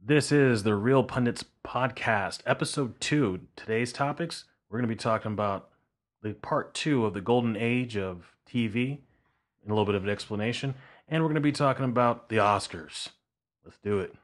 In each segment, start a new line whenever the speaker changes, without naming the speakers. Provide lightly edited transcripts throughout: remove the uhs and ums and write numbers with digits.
This is the Real Pundits podcast, episode 2. Today's topics, we're going to be talking about the part 2 of the golden age of TV, and a little bit of an explanation, and we're going to be talking about the Oscars. Let's do it.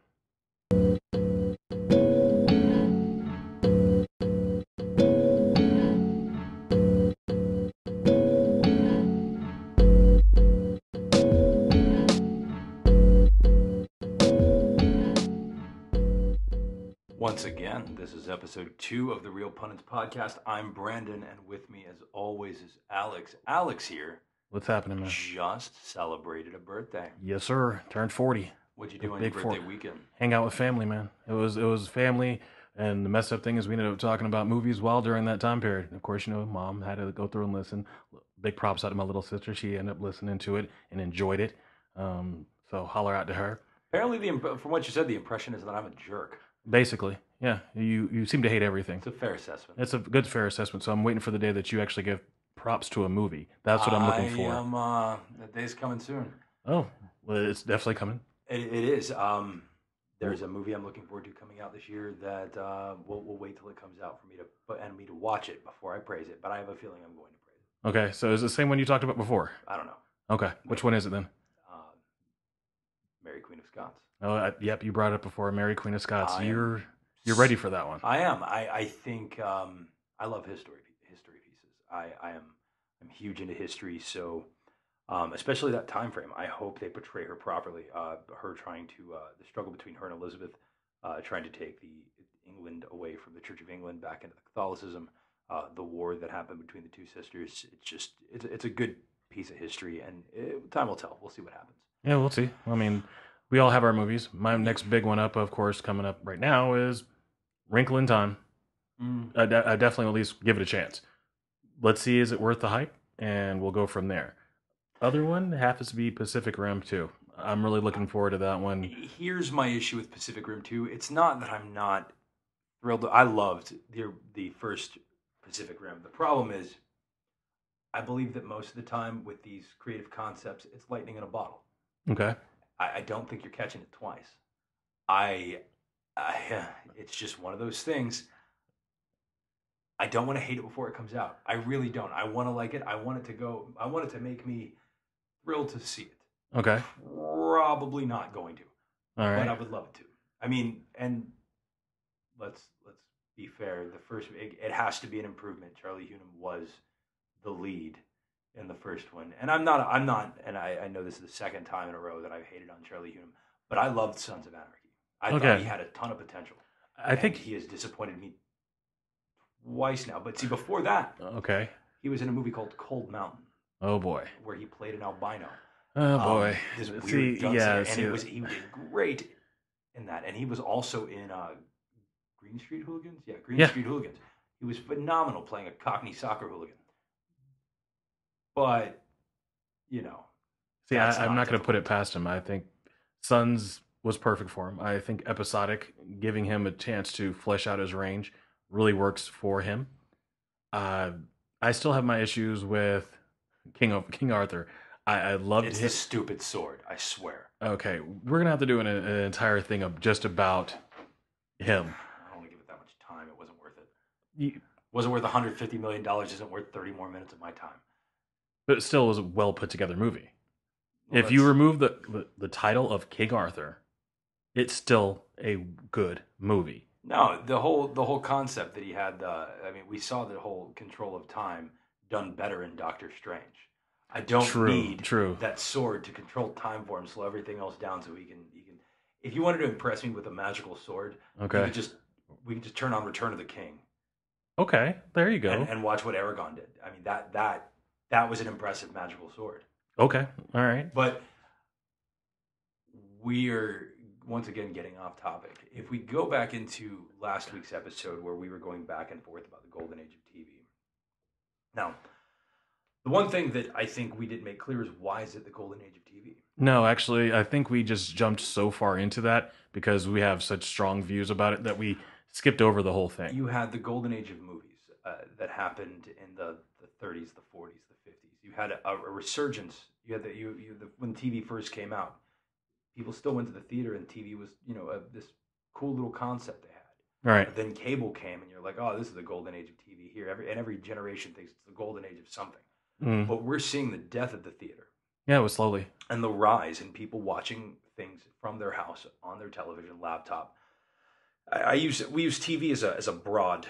Once again, this is episode 2 of the Real Pundits podcast. I'm Brandon, and with me, as always, is Alex. Alex here
What's happening, man?
just celebrated a birthday.
Yes, sir. Turned 40.
What'd you do on your
Big
birthday
40.
weekend?
Hang out with family, man. It was family, and the messed up thing is we ended up talking about movies while during that time period. Of course, Mom had to go through and listen. Big props out to my little sister. She ended up listening to it and enjoyed it. So holler out to her.
Apparently, from what you said, the impression is that I'm a jerk.
Basically, yeah. You seem to hate everything.
It's a fair assessment.
It's a good, fair assessment. So I'm waiting for the day that you actually give props to a movie. That's what I'm looking for.
That day's coming soon.
Oh, well, it's definitely coming.
It is. There's a movie I'm looking forward to coming out this year that we'll wait till it comes out for me to watch it before I praise it. But I have a feeling I'm going to praise it.
Okay, so is it the same one you talked about before?
I don't know.
Okay, which one is it then?
Mary Queen of Scots.
Oh, yep, you brought it up before. Mary Queen of Scots. You're
You're
ready for that one.
I am. I think I love history pieces. I'm huge into history, so especially that time frame. I hope they portray her properly. Her trying to the struggle between her and Elizabeth, trying to take the England away from the Church of England back into the Catholicism. The war that happened between the two sisters. It's a good piece of history, and time will tell. We'll see what happens.
Yeah, we'll see. I mean, we all have our movies. My next big one up, of course, coming up right now is Wrinkle in Time. I definitely at least give it a chance. Let's see, is it worth the hype? And we'll go from there. Other one happens to be Pacific Rim 2. I'm really looking forward to that one.
Here's my issue with Pacific Rim 2. It's not that I'm not thrilled. I loved the first Pacific Rim. The problem is, I believe that most of the time with these creative concepts, it's lightning in a bottle.
Okay.
I don't think you're catching it twice. It's just one of those things. I don't want to hate it before it comes out. I really don't. I want to like it. I want it to go. I want it to make me thrilled to see it.
Okay.
Probably not going to.
All right.
But I would love to. I mean, and let's be fair. The first, it has to be an improvement. Charlie Hunnam was the lead in the first one, and I'm not, and I know this is the second time in a row that I've hated on Charlie Hunnam, but I loved Sons of Anarchy. I thought he had a ton of potential.
I think
he has disappointed me twice now. But see, before that,
okay,
he was in a movie called Cold Mountain.
Oh boy,
where he played an albino.
Oh boy,
this weird and he did great in that, and he was also in Green Street Hooligans. Yeah, Street Hooligans. He was phenomenal playing a Cockney soccer hooligan. But,
see, I'm not going to put it past him. I think Sons was perfect for him. I think episodic, giving him a chance to flesh out his range, really works for him. I still have my issues with King Arthur. I loved
It's a stupid sword, I swear.
Okay, we're going to have to do an entire thing of just about him.
I don't want to give it that much time. It wasn't worth it. Wasn't worth $150 million. Isn't worth 30 more minutes of my time.
But it still was a well put together movie. Well, if you remove the title of King Arthur, it's still a good movie.
No, the whole concept that he had. We saw the whole control of time done better in Doctor Strange. I don't need that sword to control time for him, slow everything else down, so he can. If you wanted to impress me with a magical sword,
okay,
we could just turn on Return of the King.
Okay, there you go,
and watch what Aragorn did. I mean that was an impressive magical sword.
Okay, all right.
But we are, once again, getting off topic. If we go back into last week's episode where we were going back and forth about the golden age of TV. Now, the one thing that I think we didn't make clear is why is it the golden age of TV?
No, actually, I think we just jumped so far into that because we have such strong views about it that we skipped over the whole thing.
You had the golden age of movies that happened in the 30s, the 40s, the 50s. You had a resurgence. You had when TV first came out, people still went to the theater, and TV was this cool little concept they had.
Right.
But then cable came, and you're like, oh, this is the golden age of TV here. Every generation thinks it's the golden age of something.
Mm.
But we're seeing the death of the theater.
Yeah, it was slowly.
And the rise in people watching things from their house on their television, laptop. We use TV as a broad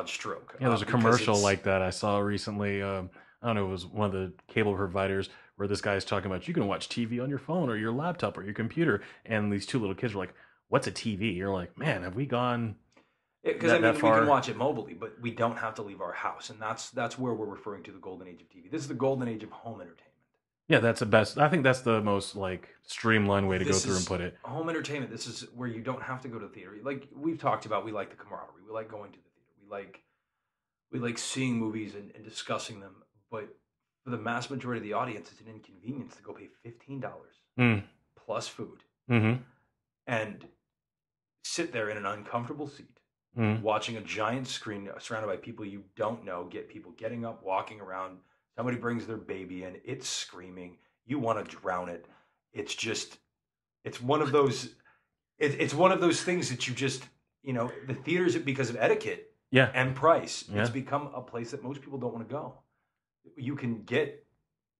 stroke.
Yeah, there's a commercial like that I saw recently. I don't know, it was one of the cable providers where this guy's talking about you can watch TV on your phone or your laptop or your computer, and these two little kids are like, "What's a TV?" You're like, "Man, have we gone?"
Because I mean, we can watch it mobilely, but we don't have to leave our house, and that's where we're referring to the golden age of TV. This is the golden age of home entertainment.
Yeah, that's the best. I think that's the most like streamlined way to go through and put it.
Home entertainment. This is where you don't have to go to the theater. Like we've talked about, we like the camaraderie. We like going to the theater. We like seeing movies and discussing them. But for the mass majority of the audience, it's an inconvenience to go pay $15 plus food and sit there in an uncomfortable seat watching a giant screen surrounded by people you don't know. Get people getting up, walking around. Somebody brings their baby in, it's screaming. You want to drown it. It's just, it's one of those, it's one of those things that you just, the theaters, because of etiquette and price, it's become a place that most people don't want to go. You can get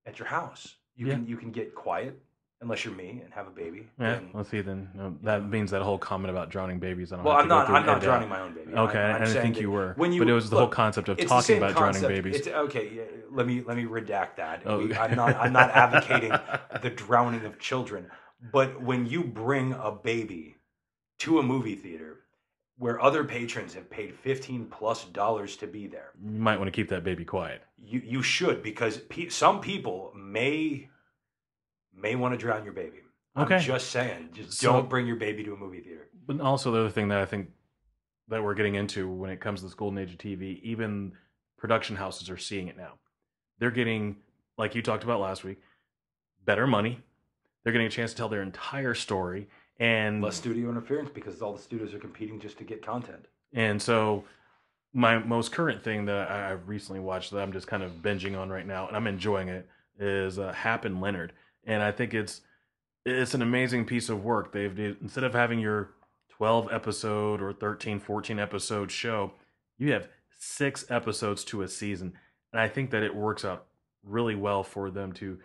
at your house. You can get quiet, unless you're me and have a baby.
Yeah, let's see then. No, that means that whole comment about drowning babies.
I'm not drowning my own baby.
Okay, I didn't think you were. But it was the whole concept of talking about drowning babies.
Okay, let me redact that. Oh. I'm not advocating the drowning of children. But when you bring a baby to a movie theater where other patrons have paid $15+ to be there,
you might want to keep that baby quiet.
You should, because some people may want to drown your baby. I'm just saying. Don't bring your baby to a movie theater.
But also the other thing that I think that we're getting into when it comes to this golden age of TV, even production houses are seeing it now. They're getting, like you talked about last week, better money. They're getting a chance to tell their entire story. And
less studio interference because all the studios are competing just to get content.
And so my most current thing that I've recently watched that I'm just kind of binging on right now, and I'm enjoying it, is Hap and Leonard. And I think it's an amazing piece of work. Instead of having your 12 episode or 13, 14 episode show, you have 6 episodes to a season. And I think that it works out really well for them to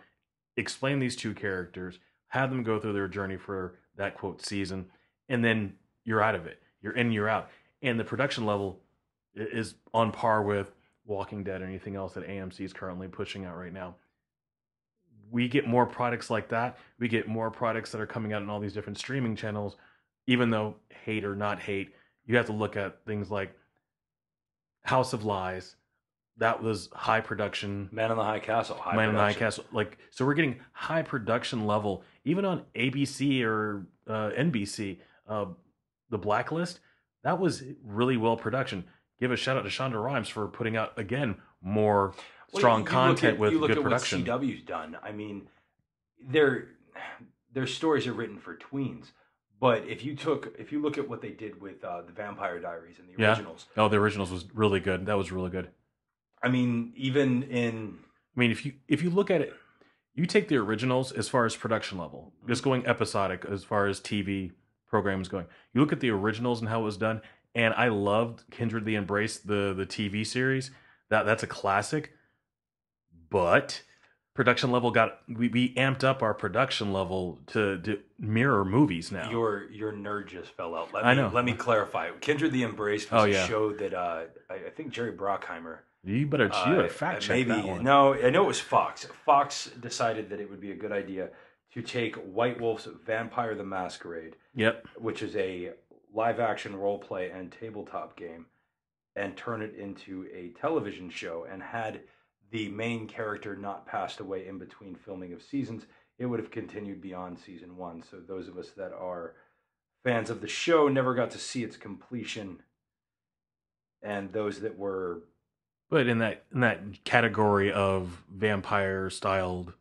explain these two characters, have them go through their journey for that quote season, and then you're out of it. You're in, you're out. And the production level is on par with Walking Dead or anything else that AMC is currently pushing out right now. We get more products like that. We get more products that are coming out on all these different streaming channels. Even though hate or not hate, you have to look at things like House of Lies. That was high production.
Man in the High Castle.
Man in the High Castle. So we're getting high production level. Even on ABC or NBC, The Blacklist, that was really well production. Give a shout out to Shonda Rhimes for putting out, again, more strong content with good production.
You look at what CW's done. I mean, their stories are written for tweens. But if you look at what they did with the Vampire Diaries and the originals.
Oh, the originals was really good. That was really good.
I mean,
if you look at it, you take the originals as far as production level, just going episodic as far as TV programs going. You look at the originals and how it was done, and I loved Kindred the Embrace, the TV series. That's a classic. But production level we amped up our production level to mirror movies now.
Your nerd just fell out. Let me clarify. Kindred the Embrace was a show that I think Jerry Bruckheimer.
You better fact check that one.
No, I know it was Fox. Fox decided that it would be a good idea to take White Wolf's Vampire the Masquerade, which is a live-action role-play and tabletop game, and turn it into a television show, and had the main character not passed away in between filming of seasons, it would have continued beyond season 1. So those of us that are fans of the show never got to see its completion, and those that were...
But in that category of vampire-styled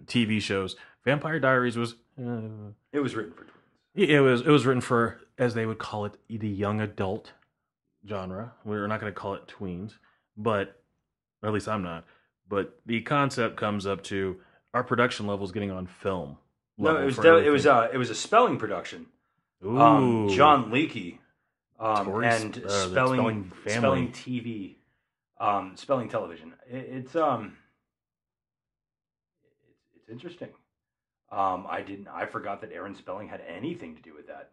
TV shows, Vampire Diaries was...
it was written for tweens.
It was written for, as they would call it, the young adult genre. We're not going to call it tweens, but... Or at least I'm not. But the concept comes up to our production levels getting on film.
No, it was a spelling production.
Ooh,
John Leakey,
Tory,
and
the
spelling
family.
TV, spelling television. It's interesting. I forgot that Aaron Spelling had anything to do with that.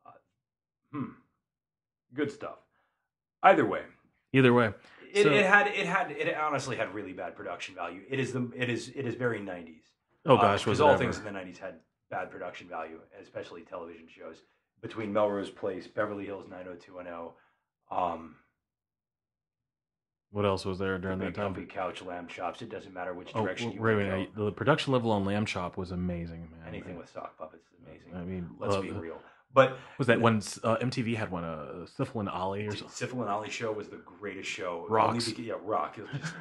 Uh, good stuff. Either way,
Either way, so
it honestly had really bad production value. It is very 90s.
oh gosh, was
Because
it
all
ever?
things in the 90s had bad production value, especially television shows. Between Melrose Place, Beverly Hills 90210,
What else was there
the
during that
Big
time?
Comfy Couch, Lamb Chops. It doesn't matter which
Oh,
direction you
wait,
want to
wait,
go.
the production level on Lamb Chop was amazing, man.
Anything with sock puppets is amazing.
I mean,
Let's be real. But
was that when MTV had one, Syphil and Ollie or something?
Syphil and Ollie show was the greatest show.
Rocks.
Rock. It was just,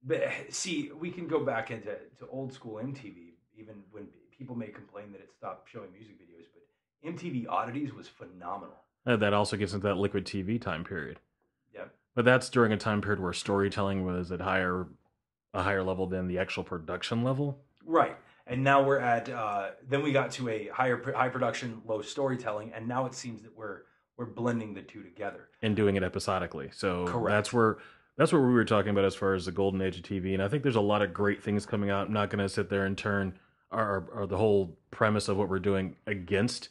but see, we can go back into old school MTV, even when people may complain that it stopped showing music videos, but MTV Oddities was phenomenal.
That also gets into that Liquid TV time period.
Yeah.
But that's during a time period where storytelling was at a higher level than the actual production level.
Right. And now we're at then we got to a high production, low storytelling, and now it seems that we're blending the two together
and doing it episodically. So
correct.
That's what we were talking about as far as the golden age of TV. And I think there's a lot of great things coming out. I'm not going to sit there and turn our the whole premise of what we're doing against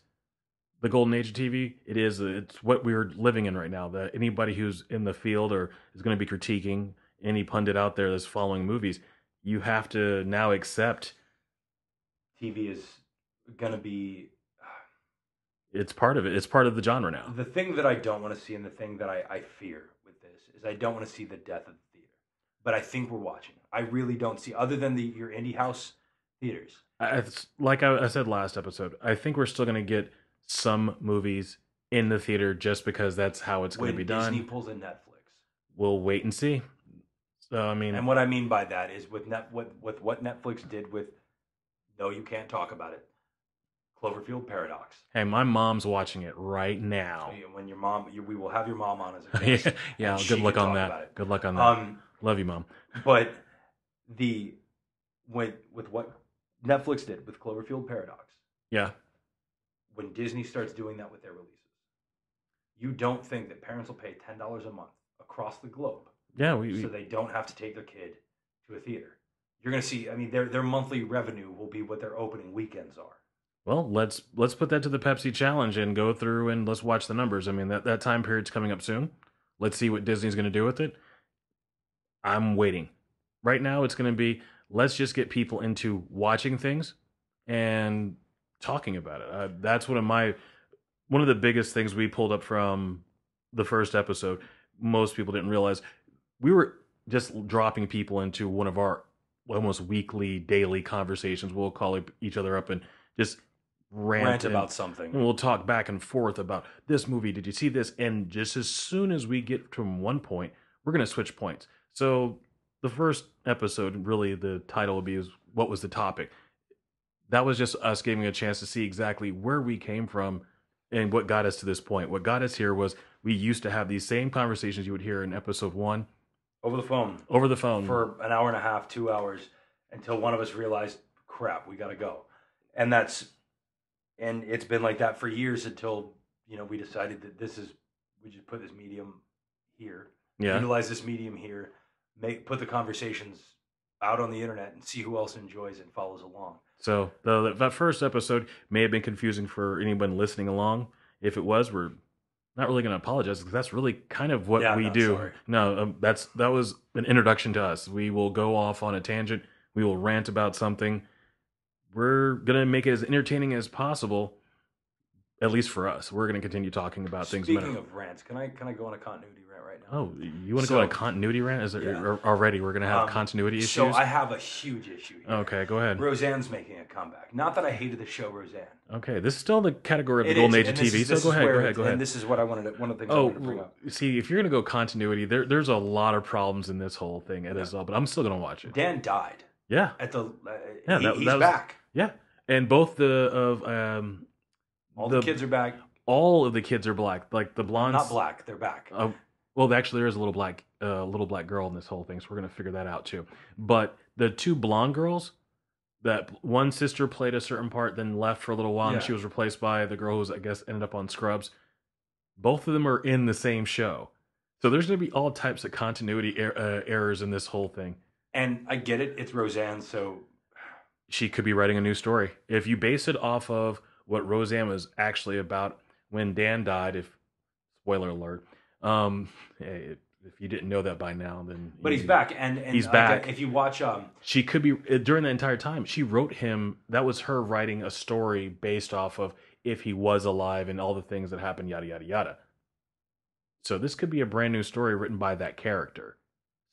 the golden age of TV. It's what we're living in right now. That anybody who's in the field or is going to be critiquing any pundit out there that's following movies, you have to now accept
TV is going to be.
It's part of it. It's part of the genre now.
The thing that I don't want to see, and the thing that I fear with this, is I don't want to see the death of the theater. But I think we're watching. I really don't see, other than your indie house theaters.
Like I said last episode, I think we're still going to get some movies in the theater just because that's how it's going to be done.
Disney pulls in Netflix.
We'll wait and see. So I mean,
and what I mean by that is with what Netflix did with No, You Can't Talk About It, Cloverfield Paradox.
Hey, my mom's watching it right now.
So when your mom, we will have your mom on as a guest.
Yeah. Good luck on that. Good luck on that. Love you, Mom.
But with what Netflix did with Cloverfield Paradox.
Yeah.
When Disney starts doing that with their releases, you don't think that parents will pay $10 a month across the globe?
Yeah,
so they don't have to take their kid to a theater. You're going to see. I mean, their monthly revenue will be what their opening weekends are.
Well, let's put that to the Pepsi challenge and go through and let's watch the numbers. I mean, that time period's coming up soon. Let's see what Disney's going to do with it. I'm waiting. Right now, it's going to be let's just get people into watching things and talking about it. That's one of the biggest things we pulled up from the first episode. Most people didn't realize we were just dropping people into one of our almost weekly, daily conversations. We'll call each other up and just rant
about something.
And we'll talk back and forth about this movie. Did you see this? And just as soon as we get from one point, we're going to switch points. So the first episode, really, the title will be what was the topic? That was just us giving a chance to see exactly where we came from and what got us to this point. What got us here was we used to have these same conversations you would hear in episode 1.
Over the phone. For an hour and a half, 2 hours, until one of us realized, crap, we got to go. And it's been like that for years until, we decided that we just put this medium here. Yeah. Utilize this medium here. Put the conversations out on the internet and see who else enjoys and follows along.
So that first episode may have been confusing for anyone listening along. If it was, we're not really going to apologize because that's really kind of what we do. Sorry. No, that was an introduction to us. We will go off on a tangent. We will rant about something. We're going to make it as entertaining as possible, at least for us. We're going to continue talking about things.
Speaking of rants, can I go on a continuity rant right now?
Oh, you want to go on a continuity rant? Is there already we're going to have continuity issues?
So I have a huge issue here.
Okay, go ahead.
Roseanne's making a comeback. Not that I hated the show Roseanne.
Okay, this is still the category of the golden age of TV. So go ahead.
And this is what I wanted. One of the things I wanted to bring up.
See, if you're going to go continuity, there's a lot of problems in this whole thing. It is all, but I'm still going to watch it.
Dan died.
Yeah.
He's back.
Yeah, and both
all the kids are back.
All of the kids are black. Like the blondes.
Not black. They're back.
Well, actually, there is a little black girl in this whole thing, so we're gonna figure that out too. But the two blonde girls, that one sister played a certain part, then left for a little while, and
Yeah.
she was replaced by the girl who's, I guess, ended up on Scrubs. Both of them are in the same show. So there's going to be all types of continuity errors in this whole thing.
And I get it. It's Roseanne, so
She could be writing a new story. If you base it off of what Roseanne was actually about when Dan died, if spoiler alert, if you didn't know that by now, then
but he's back, and
he's back.
If you watch,
she could be during the entire time. She wrote him. That was her writing a story based off of if he was alive and all the things that happened, yada yada yada. So this could be a brand new story written by that character.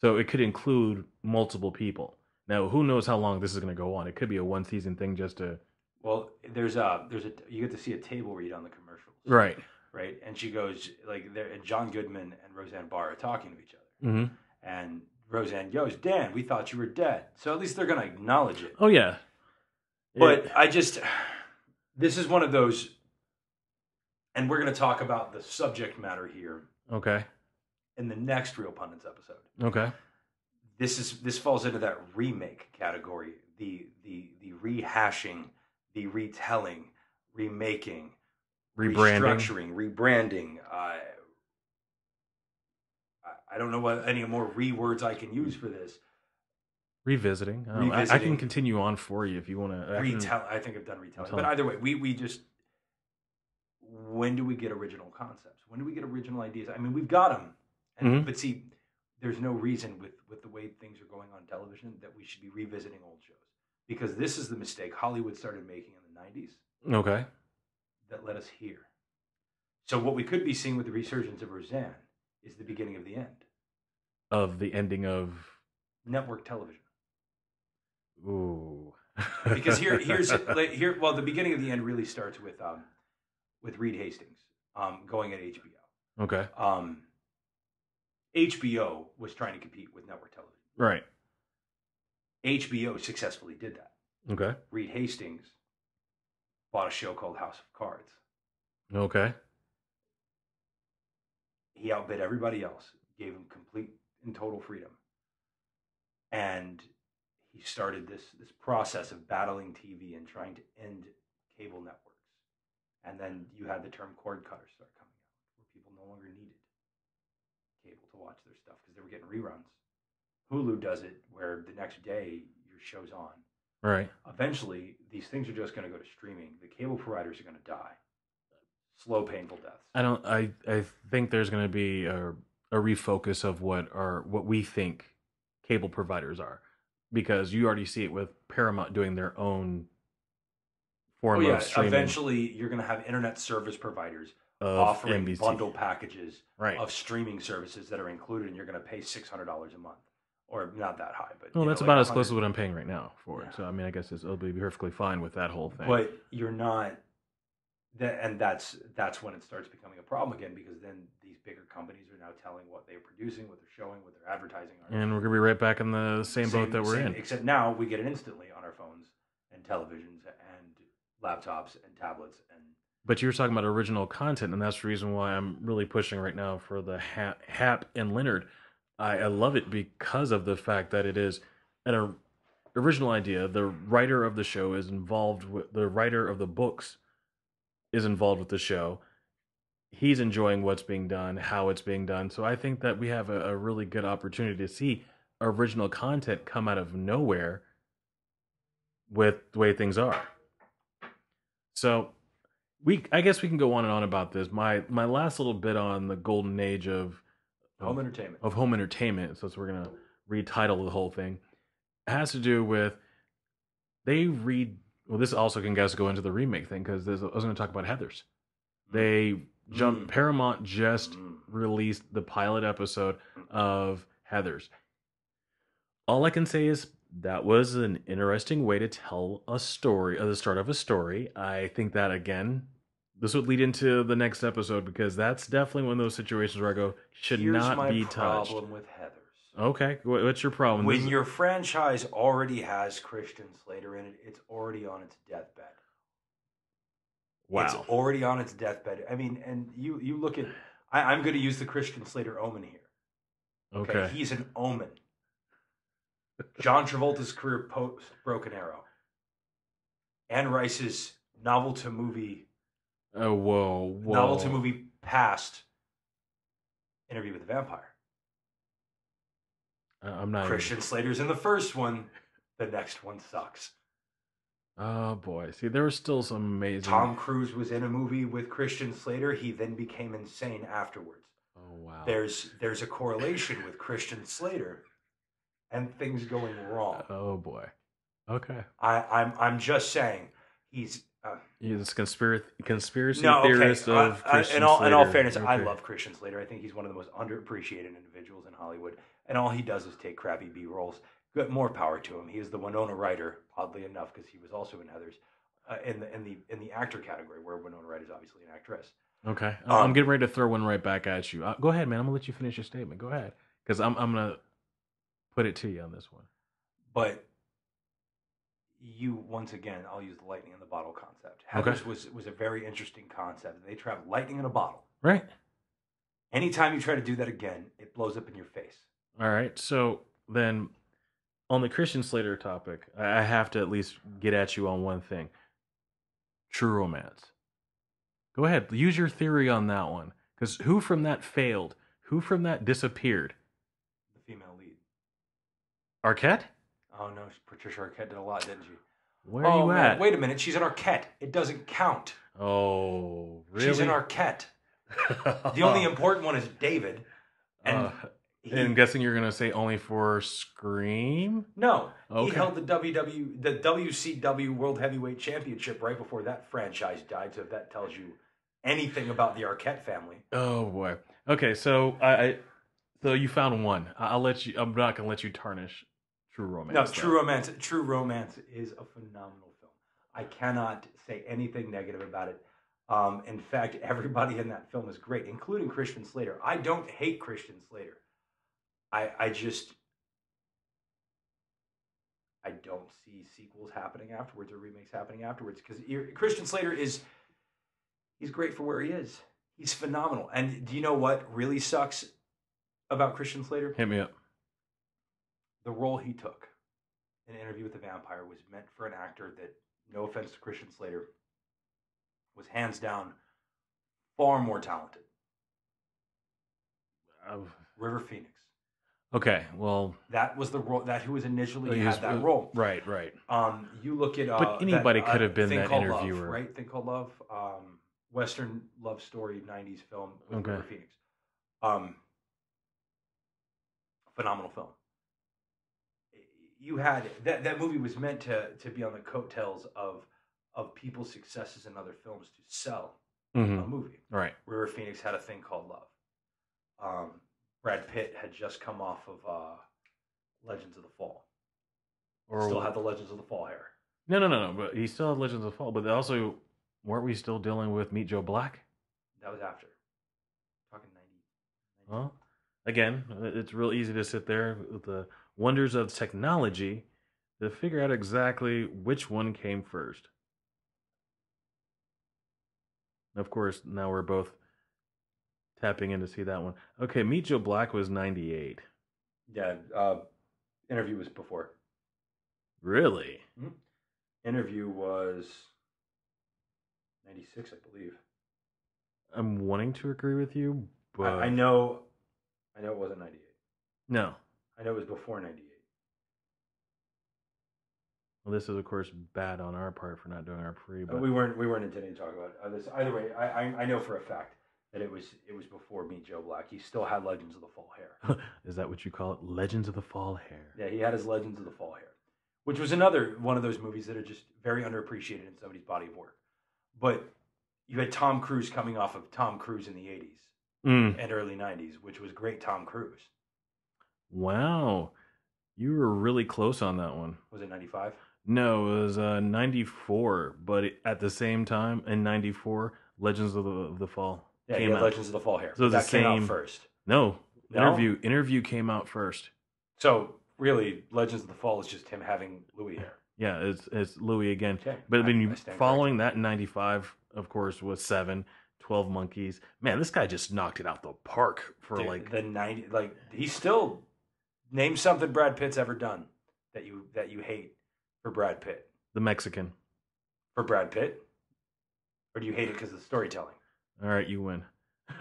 So it could include multiple people. Now, who knows how long this is going to go on? It could be a one season thing just to.
well, you get to see a table read on the commercials,
Right.
right? And she goes like, there, and John Goodman and Roseanne Barr are talking to each other,
Mm-hmm.
and Roseanne goes, "Dan, we thought you were dead." So at least they're going to acknowledge it.
Oh yeah.
But this is one of those, and we're going to talk about the subject matter here
Okay.
in the next Real Pundits episode.
Okay.
This falls into that remake category, the rehashing, the retelling, remaking, restructuring, rebranding. I don't know what any more words I can use for this.
Revisiting. I can continue on for you if you want to.
I think I've done retelling. But either way, we just, when do we get original concepts? When do we get original ideas? I mean, we've got them. But see, there's no reason with the way things are going on television that we should be revisiting old shows. Because this is the mistake Hollywood started making in the 90s.
Okay.
That led us here. So what we could be seeing with the resurgence of Roseanne is the beginning of the end.
Of the ending of
network television.
Ooh.
Because well, the beginning of the end really starts with Reed Hastings going at HBO.
Okay.
HBO was trying to compete with network television.
Right.
HBO successfully did that.
Okay.
Reed Hastings bought a show called House of Cards.
Okay.
He outbid everybody else, gave him complete and total freedom. And he started this process of battling TV and trying to end cable networks. And then you had the term cord cutters start coming out, where people no longer needed cable to watch their stuff because they were getting reruns. Hulu does it where the next day your show's on.
Right.
Eventually, these things are just going to go to streaming. The cable providers are going to die. Slow, painful deaths.
I think there's going to be a refocus of what we think cable providers are, because you already see it with Paramount doing their own form of streaming.
Eventually, you're going to have internet service providers offering NBC bundle packages of streaming services that are included, and you're going to pay $600 a month. Or not that high, but
that's about as close as what I'm paying right now for it. So I mean, I guess it'll be perfectly fine with that whole thing.
But you're not, and that's when it starts becoming a problem again, because then these bigger companies are now telling what they're producing, what they're showing, what they're advertising.
And we're gonna be right back in the same boat that we're in.
Except now we get it instantly on our phones and televisions and laptops and tablets and.
But you were talking about original content, and that's the reason why I'm really pushing right now for the Hap and Leonard. I love it because of the fact that it is an original idea. The writer of the show is involved with the writer of the books is involved with the show. He's enjoying what's being done, how it's being done. So I think that we have a really good opportunity to see original content come out of nowhere with the way things are. So I guess we can go on and on about this. My last little bit on the golden age of home entertainment. So we're gonna retitle the whole thing. It has to do with this also can guys go into the remake thing, because I was going to talk about Heathers. Paramount just released the pilot episode of Heathers. All I can say is that was an interesting way to tell a story, the start of a story. I think that, again, this would lead into the next episode, because that's definitely one of those situations where I go, should not be touched. Here's my
problem with Heathers.
Okay, what's your problem?
When your franchise already has Christian Slater in it, it's already on its deathbed.
Wow.
It's already on its deathbed. I mean, and you look at... I'm going to use the Christian Slater omen here.
Okay.
He's an omen. John Travolta's career post Broken Arrow. Anne Rice's novel to movie past Interview with the Vampire.
I'm not
Christian Slater's in the first one. The next one sucks.
Oh boy! See, there was still some amazing.
Tom Cruise was in a movie with Christian Slater. He then became insane afterwards.
Oh wow!
There's a correlation with Christian Slater and things going wrong.
Oh boy! Okay.
I'm just saying he's
conspiracy
no,
theorist of Christian
in all
Slater.
fairness,
okay.
I love Christian Slater. I think he's one of the most underappreciated individuals in Hollywood, and all he does is take crappy B roles. Good, more power to him. He is the Winona Ryder, oddly enough, because he was also in Heathers, in the actor category, where Winona Ryder is obviously an actress.
Okay, I'm getting ready to throw one right back at you. Go ahead, man. I'm gonna let you finish your statement. Go ahead, because I'm gonna put it to you on this one.
But you, once again, I'll use the lightning in the bottle concept. Heathers was a very interesting concept. They travel lightning in a bottle.
Right.
Anytime you try to do that again, it blows up in your face.
All right. So then, on the Christian Slater topic, I have to at least get at you on one thing. True Romance. Go ahead. Use your theory on that one. Because who from that failed? Who from that disappeared?
The female lead.
Arquette?
Oh, no. Patricia Arquette did a lot, didn't she?
Where are you at?
Wait a minute. She's an Arquette. It doesn't count.
Oh, really?
She's an Arquette. The only important one is David. And
I'm guessing you're going to say only for Scream?
No. Okay. He held the WCW World Heavyweight Championship right before that franchise died. So if that tells you anything about the Arquette family.
Oh, boy. Okay, so so you found one. I'm not going to let you tarnish True Romance.
No, True Romance is a phenomenal film. I cannot say anything negative about it. In fact, everybody in that film is great, including Christian Slater. I don't hate Christian Slater. I don't see sequels happening afterwards or remakes happening afterwards because Christian Slater he's great for where he is. He's phenomenal. And do you know what really sucks about Christian Slater?
Hit me up.
The role he took in Interview with the Vampire was meant for an actor that, no offense to Christian Slater, was hands down far more talented. River Phoenix.
Okay, well,
that was the role that who was initially had that role.
Right.
You look at
but anybody could have been that interviewer,
Love, right? Thing Called Love, Western love story '90s film with River Phoenix. Phenomenal film. You had that movie was meant to be on the coattails of people's successes in other films to sell a movie.
Right.
River Phoenix had a Thing Called Love. Brad Pitt had just come off of Legends of the Fall. Still had the Legends of the Fall hair.
No. But he still had Legends of the Fall. But also, weren't we still dealing with Meet Joe Black?
That was after. Talking 90.
Well, again, it's real easy to sit there with the wonders of technology to figure out exactly which one came first. Of course, now we're both tapping in to see that one. Okay, Meet Joe Black was 98.
Yeah, Interview was before.
Really?
Mm-hmm. Interview was 96, I believe.
I'm wanting to agree with you, but
I know it wasn't 98.
No.
I know it was before 98.
Well, this is, of course, bad on our part for not doing our pre. But
we weren't intending to talk about this. Either way, I know for a fact that it was before Meet Joe Black. He still had Legends of the Fall hair.
Is that what you call it? Legends of the Fall hair.
Yeah, he had his Legends of the Fall hair, which was another one of those movies that are just very underappreciated in somebody's body of work. But you had Tom Cruise coming off of Tom Cruise in the 80s and early 90s, which was great Tom Cruise.
Wow. You were really close on that one.
Was it 95?
No, it was 94. But at the same time, in 94, Legends of the Fall came out.
Legends of the Fall hair.
So
that came out first.
No? Interview came out first.
So really, Legends of the Fall is just him having Louis hair.
Yeah, it's Louis again.
Okay.
But following that in 95, of course, was 7, 12 Monkeys. Man, this guy just knocked it out the park for
the 90. Like, he still name something Brad Pitt's ever done that you hate for Brad Pitt.
The Mexican.
For Brad Pitt? Or do you hate it because of the storytelling?
All right, you win.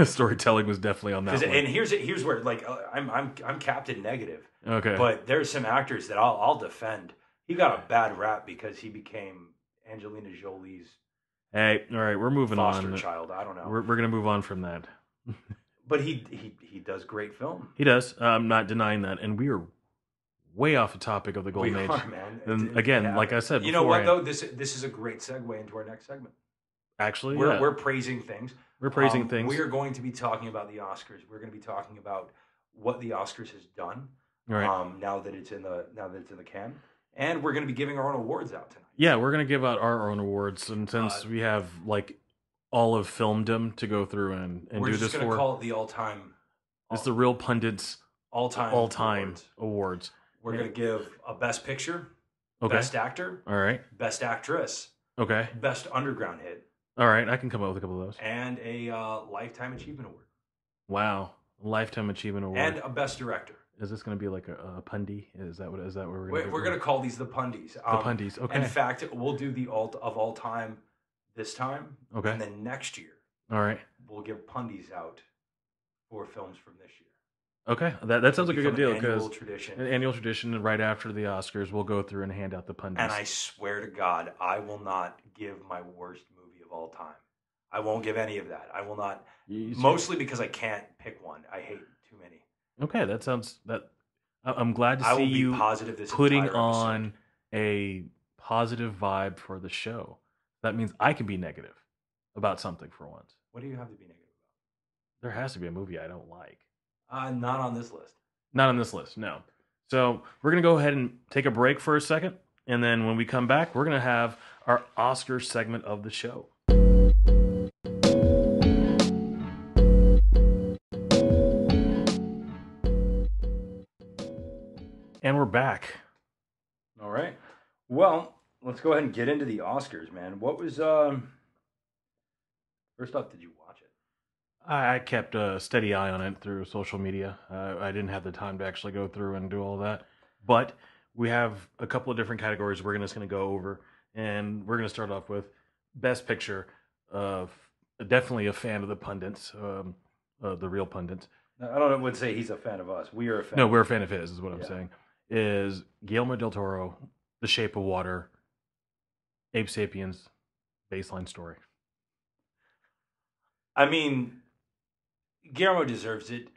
Storytelling was definitely on that one.
And here's where like I'm Captain Negative.
Okay.
But there's some actors that I'll defend. He got a bad rap because he became Angelina Jolie's
Hey, all right, we're moving
foster
on.
child. I don't know.
We're gonna move on from that.
But he does great film.
He does. I'm not denying that, and we are way off the topic of the Golden Age.
Man.
And again, like I said,
you know what though? This is a great segue into our next segment.
Actually,
we're praising things.
We're praising things.
We are going to be talking about the Oscars. We're going to be talking about what the Oscars has done.
Right.
Now that it's in the can, and we're going to be giving our own awards out tonight.
Yeah, we're going to give out our own awards, and since we have like all of filmdom to go through and do this for,
we're just going to call it the all-time.
It's the Real Pundits
all-time
awards.
We're going to give a Best Picture,
okay,
Best Actor,
all right,
Best Actress,
okay,
Best Underground Hit.
All right, I can come up with a couple of those.
And a Lifetime Achievement Award.
Wow, Lifetime Achievement Award.
And a Best Director.
Is this going to be like a pundy? Is that what we're going to do?
We're going to call these the Pundits.
The Pundits, okay.
In fact, we'll do the alt of all time this time.
Okay.
And then next year,
all right,
we'll give Pundits out for films from this year.
Okay, that sounds like a good deal.
An
annual tradition, and right after the Oscars, we'll go through and hand out the Pundits.
And I swear to God, I will not give my worst movie of all time. I won't give any of that. I will not. Mostly because I can't pick one. I hate too many.
Okay, that sounds that. I'm glad to see you putting on a positive vibe for the show. That means I can be negative about something for once.
What do you have to be negative about?
There has to be a movie I don't like.
Not on this list.
Not on this list, no. So we're going to go ahead and take a break for a second. And then when we come back, we're going to have our Oscar segment of the show. And we're back.
All right. Well, let's go ahead and get into the Oscars, man. What was... First off, did you watch it?
I kept a steady eye on it through social media. I didn't have the time to actually go through and do all that. But we have a couple of different categories we're just going to go over. And we're going to start off with Best Picture. Definitely a fan of the Pundits, the Real Pundits.
I would say he's a fan of us. We are a fan.
No, we're a fan of his, is what I'm saying. Is Guillermo del Toro, The Shape of Water, Ape Sapiens, Baseline Story.
I mean, Guillermo deserves it.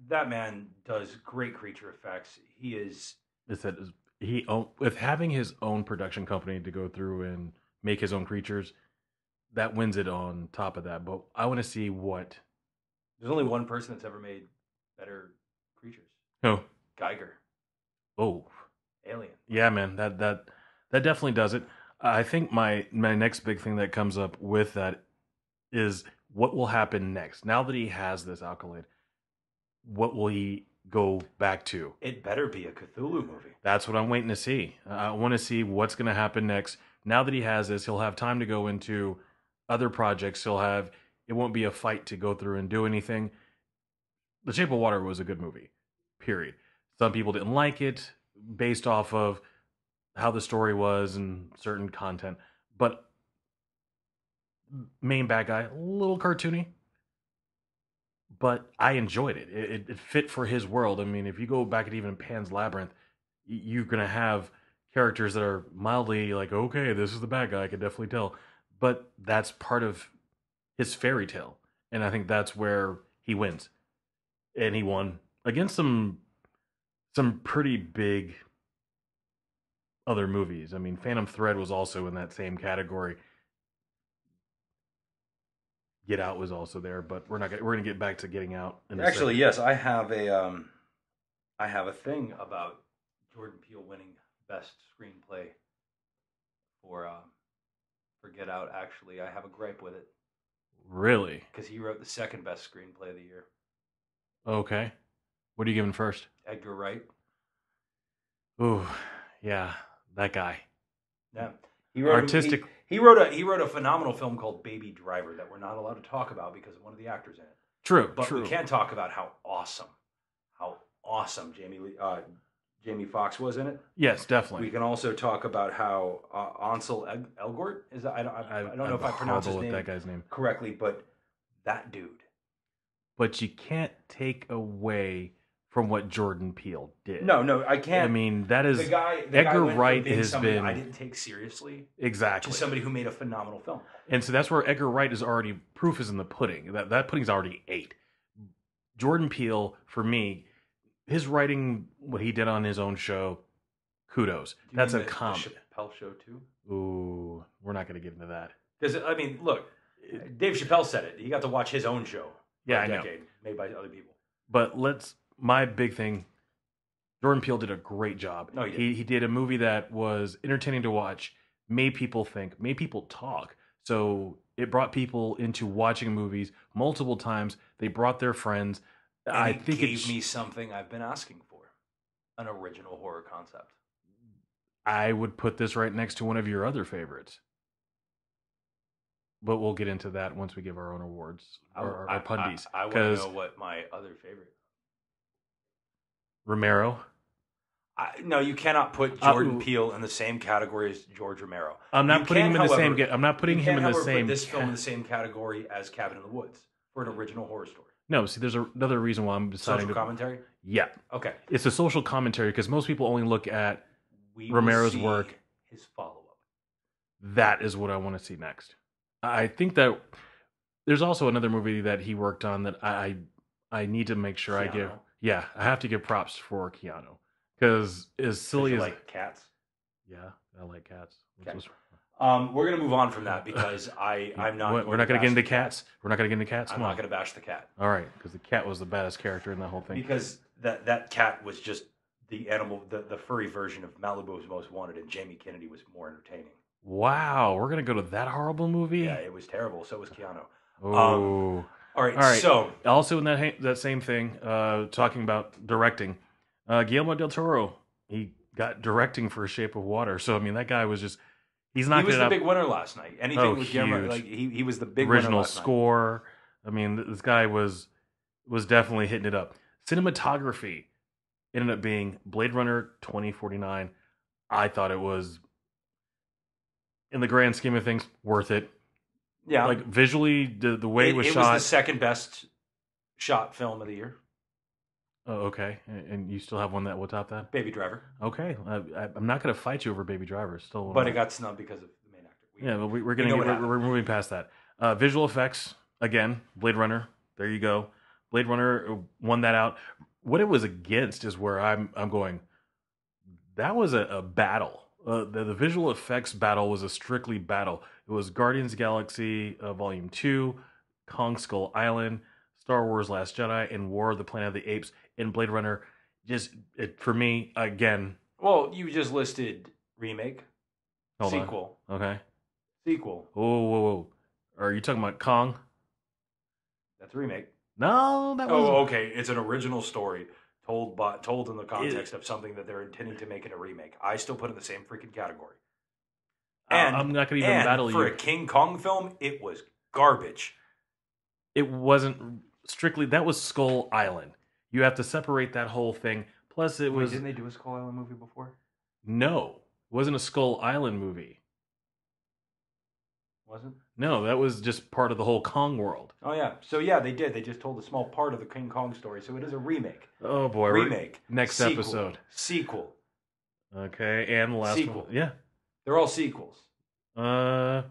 That man does great creature effects.
With having his own production company to go through and make his own creatures, that wins it on top of that. But I want to see what.
There's only one person that's ever made better creatures.
Who?
Geiger.
Oh,
Alien.
Yeah, man, that definitely does it. I think my next big thing that comes up with that is what will happen next. Now that he has this accolade, what will he go back to?
It better be a Cthulhu movie.
That's what I'm waiting to see. I want to see what's going to happen next. Now that he has this, he'll have time to go into other projects. It won't be a fight to go through and do anything. The Shape of Water was a good movie, period. Some people didn't like it based off of how the story was and certain content. But main bad guy, a little cartoony. But I enjoyed it. It fit for his world. I mean, if you go back at even Pan's Labyrinth, you're going to have characters that are mildly like, okay, this is the bad guy, I can definitely tell. But that's part of his fairy tale. And I think that's where he wins. And he won against some pretty big other movies. I mean, Phantom Thread was also in that same category. Get Out was also there, but we're gonna get back to Getting Out.
Actually, yes, I have a thing about Jordan Peele winning Best Screenplay for Get Out. Actually, I have a gripe with it.
Really?
Because he wrote the second best screenplay of the year.
Okay. What are you giving first?
Edgar Wright.
Ooh, yeah, that guy.
Yeah,
he wrote
He wrote a phenomenal film called Baby Driver that we're not allowed to talk about because of one of the actors in it.
True,
but we can talk about how awesome Jamie Foxx was in it.
Yes, definitely.
We can also talk about how Ansel Elgort is that, I don't know if I pronounce his name
that guy's name
correctly, but that dude.
But you can't take away from what Jordan Peele did.
No, I can't.
I mean, that is
the guy
Edgar
went
Wright
from being
has
somebody
been
I didn't take seriously
exactly
to somebody who made a phenomenal film.
And so that's where Edgar Wright is already proof is in the pudding. That pudding's already ate. Jordan Peele, for me, his writing, what he did on his own show, kudos. That's a comment.
The Chappelle Show too.
Ooh, we're not going to get into that.
Because I mean, look, Dave Chappelle said it. He got to watch his own show.
Yeah,
I know. Made by other people.
But my big thing. Jordan Peele did a great job.
No, he did.
He did a movie that was entertaining to watch, made people think, made people talk. So it brought people into watching movies multiple times. They brought their friends.
And
I
it
think
gave me something I've been asking for: an original horror concept.
I would put this right next to one of your other favorites. But we'll get into that once we give our own awards, our Pundits.
I want to know what my other favorite.
Romero.
No, you cannot put Jordan Peele in the same category as George Romero.
I'm not putting him in the same. I'm not putting him in the same.
Put this film in the same category as Cabin in the Woods for an original horror story.
No, see, there's another reason why I'm deciding.
Social commentary.
Yeah.
Okay.
It's a social commentary because most people only look at Romero's work.
His follow-up.
That is what I want to see next. I think that there's also another movie that he worked on that I need to make sure
Keanu.
I give. Yeah, I have to give props for Keanu because as silly as
like cats.
Yeah, I like cats.
Okay. We're gonna move on from that because I'm not.
We're not gonna get into cats. We're not gonna get into cats.
I'm not gonna bash the cat.
All right, because the cat was the baddest character in the whole thing.
Because that cat was just the animal, the furry version of Malibu's Most Wanted, and Jamie Kennedy was more entertaining.
Wow, we're gonna go to that horrible movie.
Yeah, it was terrible. So was Keanu.
Oh.
All right. So
also in that same thing, talking about directing, Guillermo del Toro, he got directing for Shape of Water. So I mean, that guy was just he was
the big winner last night. Anything with Guillermo, like he was the big
original
winner last
score. Night. I mean, this guy was definitely hitting it up. Cinematography ended up being Blade Runner 2049. I thought it was, in the grand scheme of things, worth it.
Yeah,
like visually, the way it was shot.
It was the second best shot film of the year.
Oh, okay. And you still have one that will top that?
Baby Driver.
Okay, I'm not going to fight you over Baby Driver. Still,
but it got snubbed because of the main actor.
But we're moving past that. Visual effects again. Blade Runner. There you go. Blade Runner won that out. What it was against is where I'm going. That was a battle. The visual effects battle was a strictly battle. It was Guardians of the Galaxy Volume 2, Kong Skull Island, Star Wars Last Jedi, and War of the Planet of the Apes. And Blade Runner, for me, again.
Well, you just listed remake, sequel.
Okay.
Sequel.
Whoa. Are you talking about Kong?
That's a remake.
No, that was...
Oh, okay. It's an original story told in the context of something that they're intending to make in a remake. I still put it in the same freaking category. And
I'm not going to even battle you.
For a King Kong film, it was garbage.
It wasn't strictly... That was Skull Island. You have to separate that whole thing. Plus, it was...
Didn't they do a Skull Island movie before?
No. It wasn't a Skull Island movie.
Wasn't?
No, that was just part of the whole Kong world.
Oh, yeah. So, yeah, they did. They just told a small part of the King Kong story. So, it is a remake.
Oh, boy.
Remake.
Next episode.
Sequel.
Okay, and the last
sequel.
one. Yeah.
They're all sequels.
Hold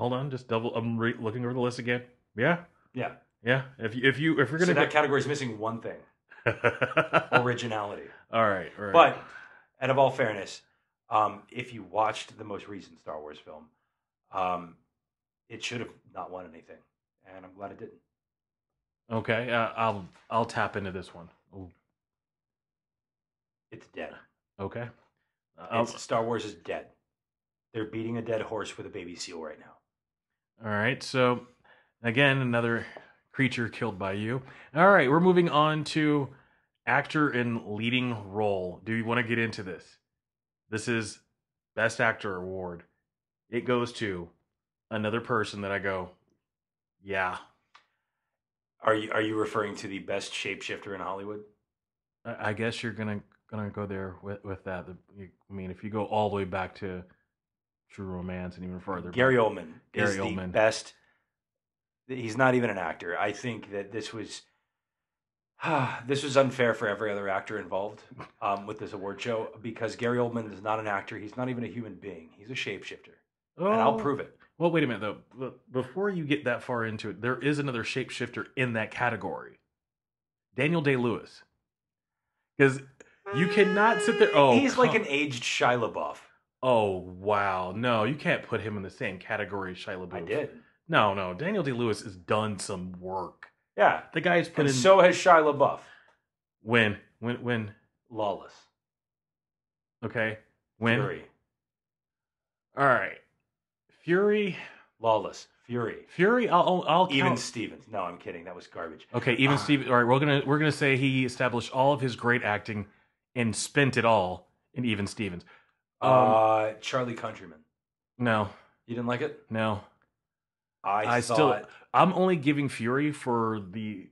on. Just double... I'm looking over the list again. Yeah?
Yeah.
Yeah. If you're going to...
So, that category is missing one thing. Originality.
All right.
But, and of all fairness, if you watched the most recent Star Wars film, it should have not won anything, and I'm glad it didn't.
Okay, I'll tap into this one. Ooh.
It's dead.
Okay,
Star Wars is dead. They're beating a dead horse with a baby seal right now.
All right, so again, another creature killed by you. All right, we're moving on to actor in leading role. Do you want to get into this? This is Best Actor Award. It goes to another person that I go, yeah.
Are you referring to the best shapeshifter in Hollywood?
I guess you're going to gonna go there with that. I mean, if you go all the way back to True Romance and even further,
Gary Oldman is
Gary
the
Oldman.
best. He's not even an actor. I think that this was unfair for every other actor involved with this award show because Gary Oldman is not an actor. He's not even a human being. He's a shapeshifter, and I'll prove it.
Well, wait a minute though. Before you get that far into it, there is another shapeshifter in that category, Daniel Day-Lewis, because you cannot sit there. Oh,
he's like an aged Shia LaBeouf.
Oh wow, no, you can't put him in the same category as Shia LaBeouf.
I did.
No, Daniel Day-Lewis has done some work.
Yeah,
the guy's put in.
So has Shia LaBeouf.
When?
Lawless.
Okay. When?
Fury.
All right. Fury.
Lawless. Fury.
I'll
Even
count.
Stevens. No, I'm kidding. That was garbage.
Okay, Even Stevens. All right, we're gonna say he established all of his great acting and spent it all in Even Stevens.
Charlie Countryman.
No.
You didn't like it?
No.
I'm
only giving Fury for the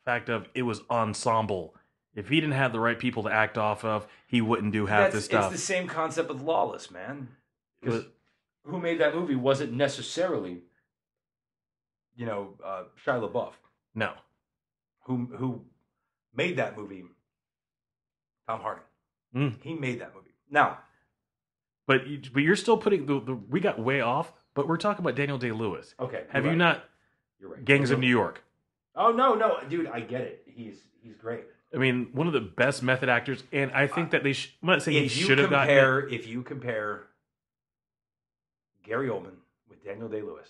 fact of it was ensemble. If he didn't have the right people to act off of, he wouldn't do half this stuff.
It's the same concept with Lawless, man. Because who made that movie wasn't necessarily, Shia LaBeouf.
No.
Who made that movie? Tom Hardy. He made that movie. Now,
but you're still putting the we got way off. But we're talking about Daniel Day-Lewis.
Okay.
Have you not?
You're right.
Gangs of New York.
Oh no, dude, I get it. He's great.
I mean, one of the best method actors, and I think that I'm not saying he should have gotten it.
If you compare Gary Oldman with Daniel Day-Lewis,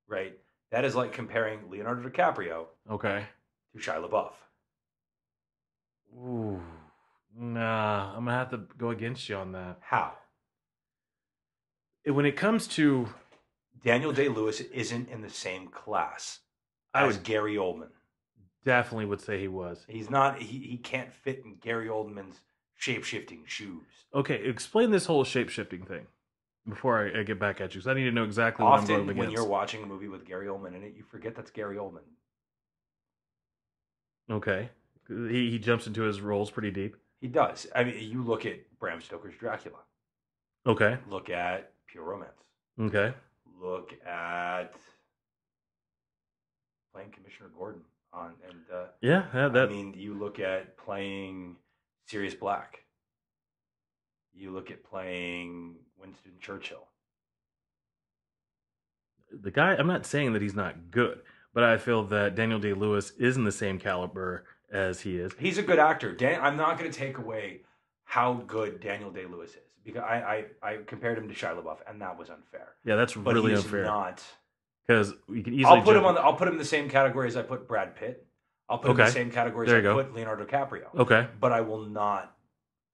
right? That is like comparing Leonardo DiCaprio, to Shia LaBeouf.
Ooh, nah, I'm gonna have to go against you on that.
How?
When it comes to
Daniel Day-Lewis isn't in the same class as Gary Oldman.
Definitely would say he was.
He's not. He can't fit in Gary Oldman's shape-shifting shoes.
Okay, explain this whole shape-shifting thing before I get back at you, because I need to know exactly what I'm going against.
When you're watching a movie with Gary Oldman in it, you forget that's Gary Oldman.
Okay. He jumps into his roles pretty deep.
He does. I mean, you look at Bram Stoker's Dracula.
Okay.
Look at Pure Romance.
Okay.
Look at playing Commissioner Gordon on I mean, you look at playing Sirius Black. You look at playing Winston Churchill.
The guy, I'm not saying that he's not good, but I feel that Daniel Day-Lewis is in the same caliber as he is.
He's a good actor. I'm not going to take away how good Daniel Day-Lewis is, because I compared him to Shia LaBeouf, and that was unfair.
Yeah, that's really
he's
unfair.
Not,
because you can easily.
I'll put him in the same category as I put Brad Pitt. I'll put him in the same category as I put Leonardo DiCaprio.
Okay,
but I will not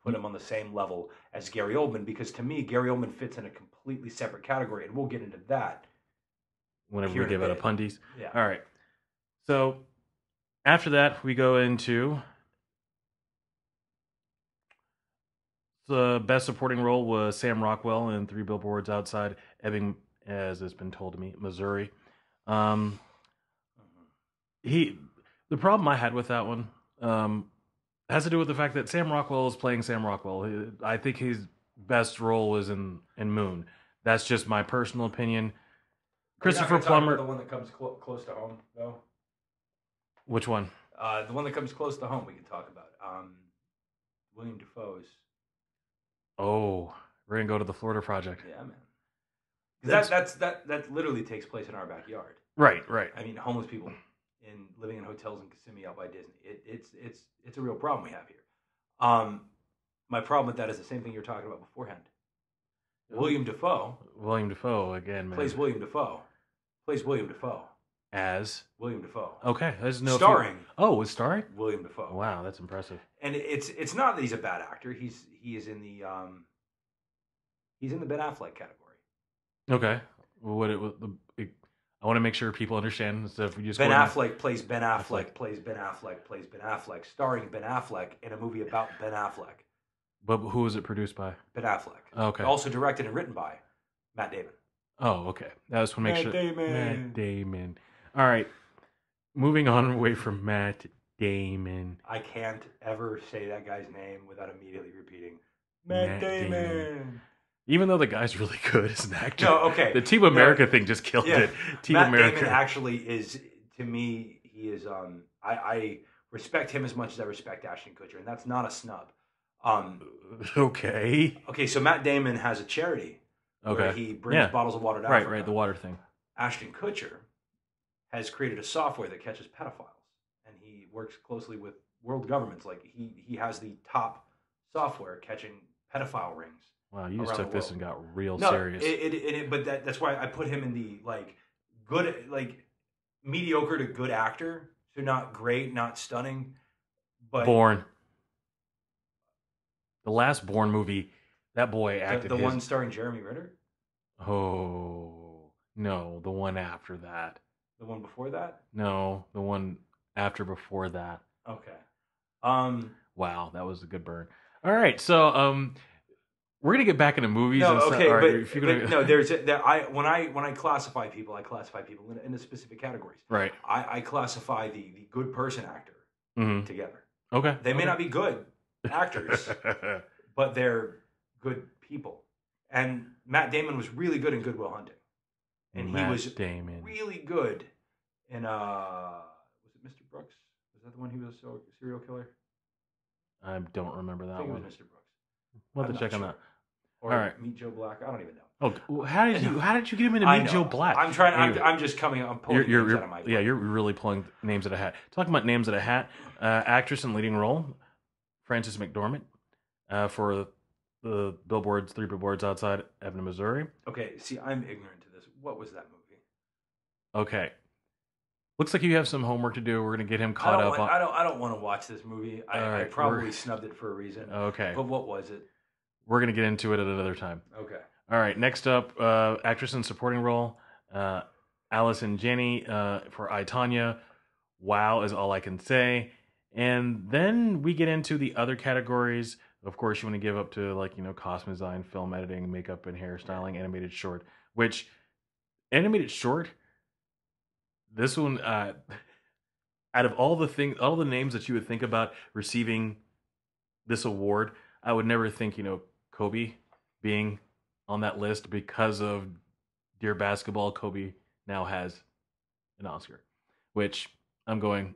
put him on the same level as Gary Oldman, because to me, Gary Oldman fits in a completely separate category, and we'll get into that
whenever we give out a Pundits.
Yeah.
All right. So after that, we go into the best supporting role was Sam Rockwell in Three Billboards Outside Ebbing, as has been told to me, Missouri. The problem I had with that one has to do with the fact that Sam Rockwell is playing Sam Rockwell. I think his best role was in Moon. That's just my personal opinion. Christopher Plummer.
The one that comes close to home, though.
Which one?
The one that comes close to home. We can talk about William Dafoe's.
Oh, we're gonna go to the Florida Project.
Yeah, man. That literally takes place in our backyard.
Right.
I mean, homeless people living in hotels in Kissimmee out by Disney. It's a real problem we have here. My problem with that is the same thing you were talking about beforehand. William Dafoe
again, man.
Plays William Dafoe
as
William Dafoe.
Okay, there's no
starring.
Oh, it's starring
William Dafoe.
Wow, that's impressive.
And it's not that he's a bad actor. He is in the Ben Affleck category.
Okay, well, I want to make sure people understand. So if we just
Ben Affleck plays Ben Affleck plays Ben Affleck plays Ben Affleck, starring Ben Affleck in a movie about Ben Affleck.
But who was it produced by?
Ben Affleck.
Okay.
Also directed and written by Matt Damon.
Oh, okay. That was to make sure.
Damon.
Matt Damon. All right. Moving on away from Matt Damon.
I can't ever say that guy's name without immediately repeating
Matt Damon. Even though the guy's really good as an actor.
No, okay.
The Team America thing just killed it. Team
Matt
America.
Damon actually is, to me, he is. I respect him as much as I respect Ashton Kutcher, and that's not a snub.
Okay.
Okay, so Matt Damon has a charity where he brings bottles of water to Africa.
Right, the water thing.
Ashton Kutcher has created a software that catches pedophiles, and he works closely with world governments. Like he has the top software catching pedophile rings.
Wow, you just took this and got real
no,
serious.
But that's why I put him in the good, mediocre to good actor. So not great, not stunning, but
Born. The last Born movie, that boy acted.
The one starring Jeremy Renner.
Oh no, the one after that.
The one before that?
No, the one after before that.
Okay.
Wow, that was a good burn. All right, so we're gonna get back into movies.
No,
and
okay,
stuff.
but no, when I classify people, in specific categories.
Right.
I classify the good person actor together.
Okay.
They may not be good actors, but they're good people. And Matt Damon was really good in Good Will Hunting, and he was really good in was it Mr. Brooks? Was that the one he was a serial killer?
I don't remember that one.
I think it was Mr. Brooks.
We'll have to check on that.
Or
all right.
Meet Joe Black. I don't even know.
Oh, how did you get him into Meet Joe Black?
I'm trying. I'm just coming. I'm pulling names out of my.
Yeah, you're really pulling names out of a hat. Talking about names out of a hat. Actress in leading role, Frances McDormand, for the billboards, 3 billboards outside Evan, Missouri.
Okay, see, I'm ignorant to this. What was that movie?
Okay, looks like you have some homework to do. We're gonna get him caught up.
I don't want to watch this movie. I probably snubbed it for a reason.
Okay,
but what was it?
We're going to get into it at another time.
Okay.
All right. Next up, actress in supporting role, Allison Janney for I, Tonya. Wow is all I can say. And then we get into the other categories. Of course, you want to give up to costume design, film editing, makeup and hairstyling, animated short. Which, animated short, this one, out of all the names that you would think about receiving this award, I would never think, Kobe being on that list because of Dear Basketball. Kobe now has an Oscar, which I'm going,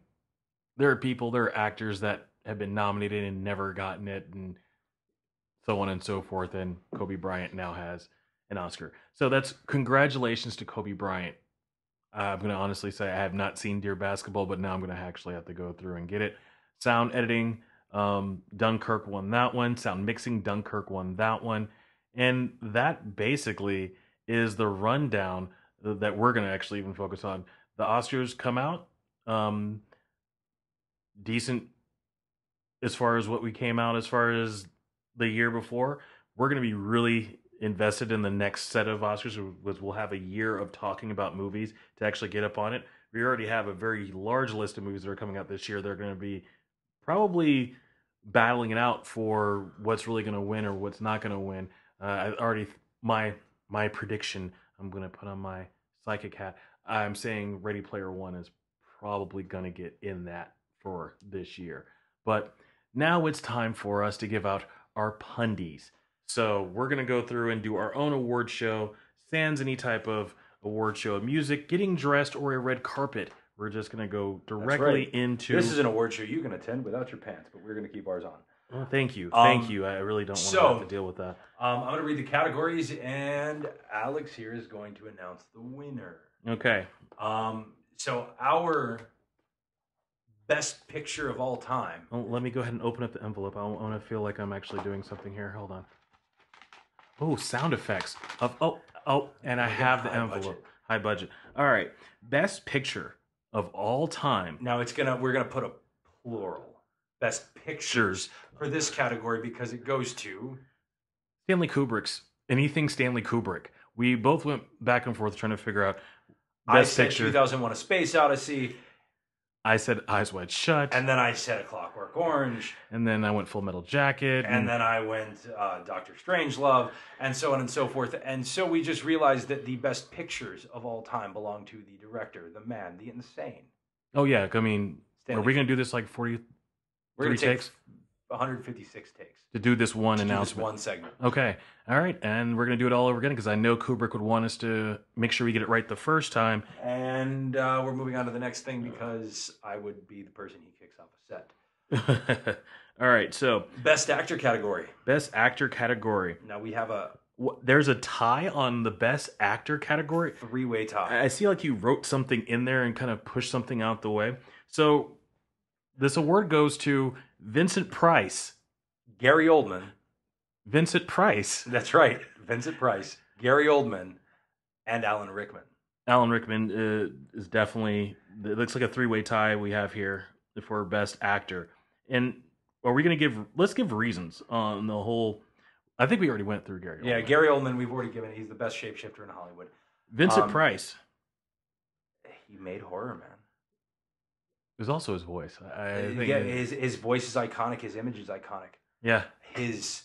there are actors that have been nominated and never gotten it, and so on and so forth, and Kobe Bryant now has an Oscar. So that's congratulations to Kobe Bryant. I'm going to honestly say I have not seen Dear Basketball, but now I'm going to actually have to go through and get it. Sound editing, Dunkirk won that one. Sound mixing, Dunkirk won that one. And that basically is the rundown that we're going to actually even focus on. The Oscars come out decent as far as what we came out as far as the year before. We're going to be really invested in the next set of Oscars, which we'll have a year of talking about movies to actually get up on it. We already have a very large list of movies that are coming out this year. They're going to be probably battling it out for what's really going to win or what's not going to win. I already my prediction, I'm going to put on my psychic hat. I'm saying Ready Player One is probably going to get in that for this year. But now it's time for us to give out our pundies. So we're going to go through and do our own award show, sans any type of award show music, getting dressed, or a red carpet. We're just going to go directly into...
This is an award show you can attend without your pants, but we're going to keep ours on.
Well, thank you. Thank you. I really don't want to have to deal with that.
I'm going to read the categories, and Alex here is going to announce the winner.
Okay.
So our best picture of all time...
Well, let me go ahead and open up the envelope. I want to feel like I'm actually doing something here. Hold on. Oh, sound effects. And I have the envelope. High budget. All right. Best picture of all time.
Now we're gonna put a plural. Best pictures for this category because it goes to
Stanley Kubrick's. Anything Stanley Kubrick. We both went back and forth trying to figure out best picture.
I said 2001: A Space Odyssey.
I said Eyes Wide Shut.
And then I said A Clockwork Orange.
And then I went Full Metal Jacket.
And then I went Dr. Strangelove, and so on and so forth. And so we just realized that the best pictures of all time belong to the director, the man, the insane.
Oh, yeah. I mean... Are we going to do this like 43
We're going to take
takes?
156 takes.
To do this one
to
announcement.
Do this one segment.
Okay. All right. And we're going to do it all over again because I know Kubrick would want us to make sure we get it right the first time.
And we're moving on to the next thing because I would be the person he kicks off a set.
All right. So,
Best Actor category.
Best Actor category.
Now we have
there's a tie on the Best Actor category.
3-way tie.
I see like you wrote something in there and kind of pushed something out the way. So, this award goes to Vincent Price.
Gary Oldman.
Vincent Price.
That's right. Vincent Price, Gary Oldman, and Alan Rickman.
Alan Rickman is definitely, it looks like a 3-way tie we have here for Best Actor. And are we going to let's give reasons on the whole, I think we already went through Gary Oldman.
Yeah, Gary Oldman, we've already given, he's the best shapeshifter in Hollywood.
Vincent Price.
He made horror, man.
It was also his voice. I think
his voice is iconic, his image is iconic.
Yeah.
His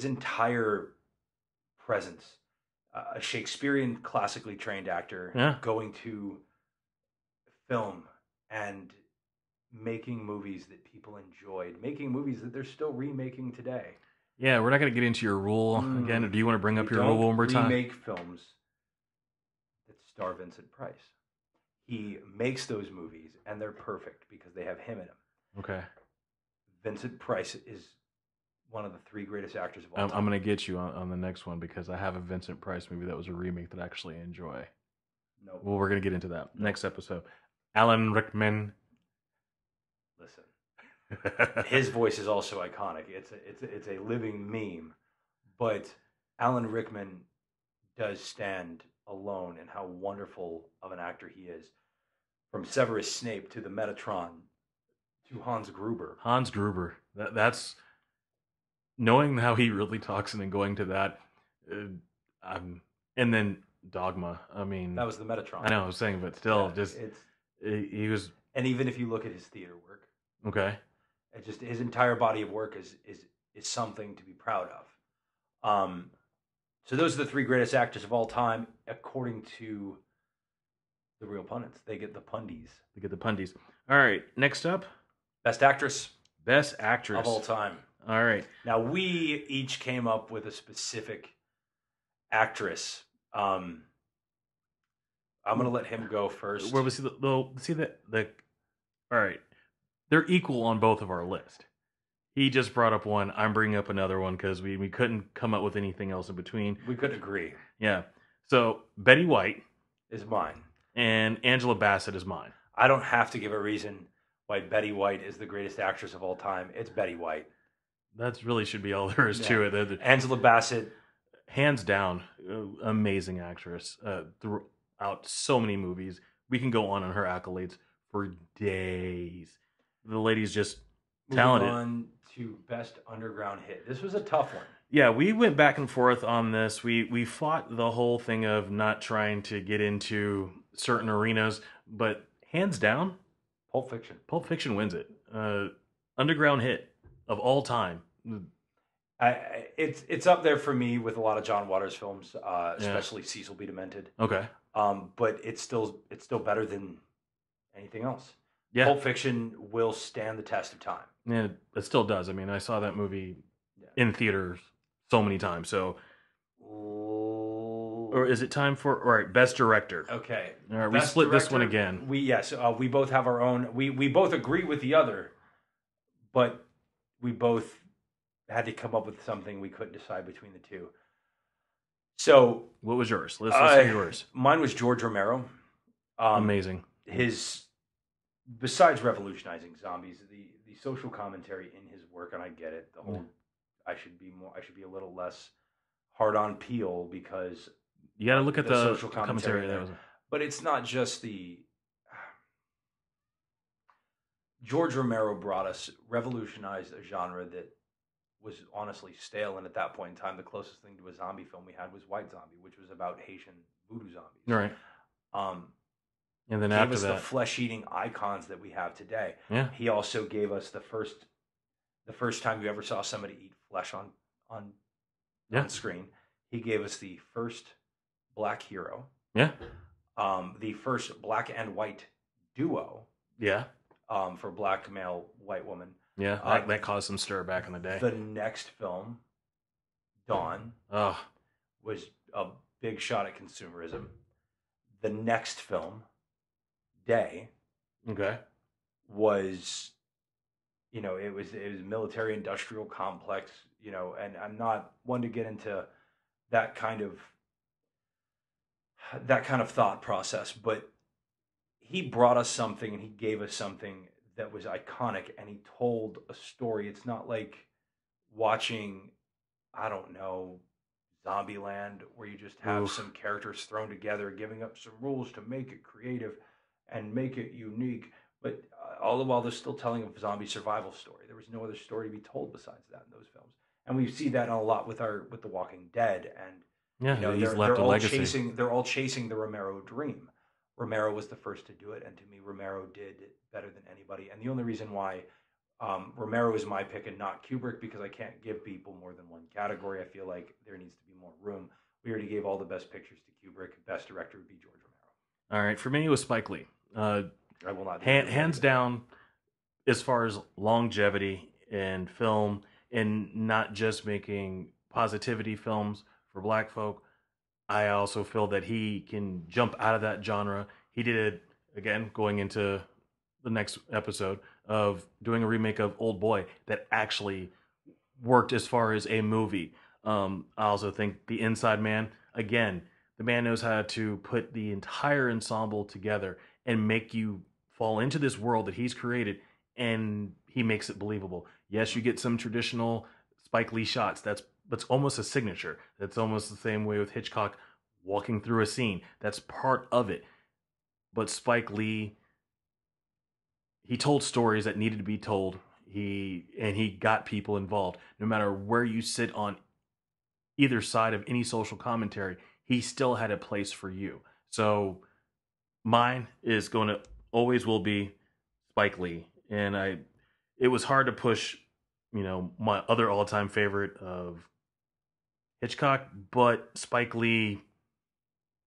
entire presence, a Shakespearean classically trained actor going to film and making movies that people enjoyed, making movies that they're still remaking today.
Yeah, we're not going to get into your rule again. Or do you want to bring up your rule one more time?
Remake films that star Vincent Price. He makes those movies, and they're perfect because they have him in them.
Okay.
Vincent Price is one of the 3 greatest actors of all time.
I'm going to get you on the next one because I have a Vincent Price movie that was a remake that I actually enjoy.
Nope.
Well, we're going to get into that next episode. Alan Rickman.
Listen, his voice is also iconic. It's a living meme, but Alan Rickman does stand alone in how wonderful of an actor he is. From Severus Snape to the Metatron to Hans Gruber.
Hans Gruber. That's knowing how he really talks and then going to that. And then Dogma. I mean,
that was the Metatron.
I know I was saying, but still, he was.
And even if you look at his theater work,
okay,
it just his entire body of work is something to be proud of. So those are the 3 greatest actors of all time, according to the real pundits. They get the Pundits.
They get the Pundits. All right, next up,
Best Actress.
Best Actress
of all time.
All right.
Now we each came up with a specific actress. I'm gonna let him go first.
Where was he? All right, they're equal on both of our list. He just brought up one. I'm bringing up another one because we couldn't come up with anything else in between.
We couldn't agree.
Yeah. So Betty White
is mine,
and Angela Bassett is mine.
I don't have to give a reason why Betty White is the greatest actress of all time. It's Betty White.
That really should be all there is to it.
Angela Bassett,
hands down, amazing actress. Throughout so many movies, we can go on her accolades for days. The lady's just talented.
Moving on to Best Underground Hit. This was a tough one.
Yeah, we went back and forth on this. We fought the whole thing of not trying to get into certain arenas, but hands down,
Pulp Fiction.
Pulp Fiction wins it. Underground hit of all time.
It's up there for me with a lot of John Waters films, especially Cecil B. Demented.
Okay.
But it's still better than anything else.
Yeah.
Pulp Fiction will stand the test of time.
Yeah, it still does. I mean, I saw that movie in theaters so many times. So, or is it time for Best Director?
Okay.
All right, we split this one again.
We both have our own. We both agree with the other, but we both had to come up with something. We couldn't decide between the two. So,
what was yours? Let's hear yours.
Mine was George Romero.
Amazing.
Besides revolutionizing zombies, the social commentary in his work, and I get it. The whole I should be a little less hard on Peele because
you got to look at the
social commentary there. But it's not just the George Romero revolutionized a genre that was honestly stale, and at that point in time, the closest thing to a zombie film we had was White Zombie, which was about Haitian voodoo zombies.
Right. And then
gave
after
us
that,
the flesh-eating icons that we have today.
Yeah.
He also gave us the first time you ever saw somebody eat flesh on screen. He gave us the first black hero.
Yeah.
The first black and white duo.
Yeah.
for black male white woman.
Yeah, that caused some stir back in the day.
The next film, Dawn, was a big shot at consumerism. The next film, Day, was, you know, it was military industrial complex, you know, and I'm not one to get into that kind of thought process, but he brought us something and he gave us something that was iconic, and he told a story. It's not like watching, I don't know, Zombieland, where you just have some characters thrown together, giving up some rules to make it creative and make it unique. But all the while, they're still telling a zombie survival story. There was no other story to be told besides that in those films, and we see that a lot with The Walking Dead. And
you know, they're
all chasing the Romero dream. Romero was the first to do it, and to me, Romero did it better than anybody. And the only reason why Romero is my pick and not Kubrick, because I can't give people more than one category. I feel like there needs to be more room. We already gave all the best pictures to Kubrick. Best director would be George Romero.
All right, for me, it was Spike Lee.
I will not.
Hands down, as far as longevity in film and not just making positivity films for black folk, I also feel that he can jump out of that genre. He did it, again, going into the next episode, of doing a remake of Old Boy that actually worked as far as a movie. I also think The Inside Man, again, the man knows how to put the entire ensemble together and make you fall into this world that he's created, and he makes it believable. Yes, you get some traditional Spike Lee shots. That's almost a signature. That's almost the same way with Hitchcock walking through a scene. That's part of it. But Spike Lee, he told stories that needed to be told. He got people involved. No matter where you sit on either side of any social commentary, he still had a place for you. So mine is going to always will be Spike Lee. And it was hard to push, you know, my other all-time favorite of Hitchcock, but Spike Lee,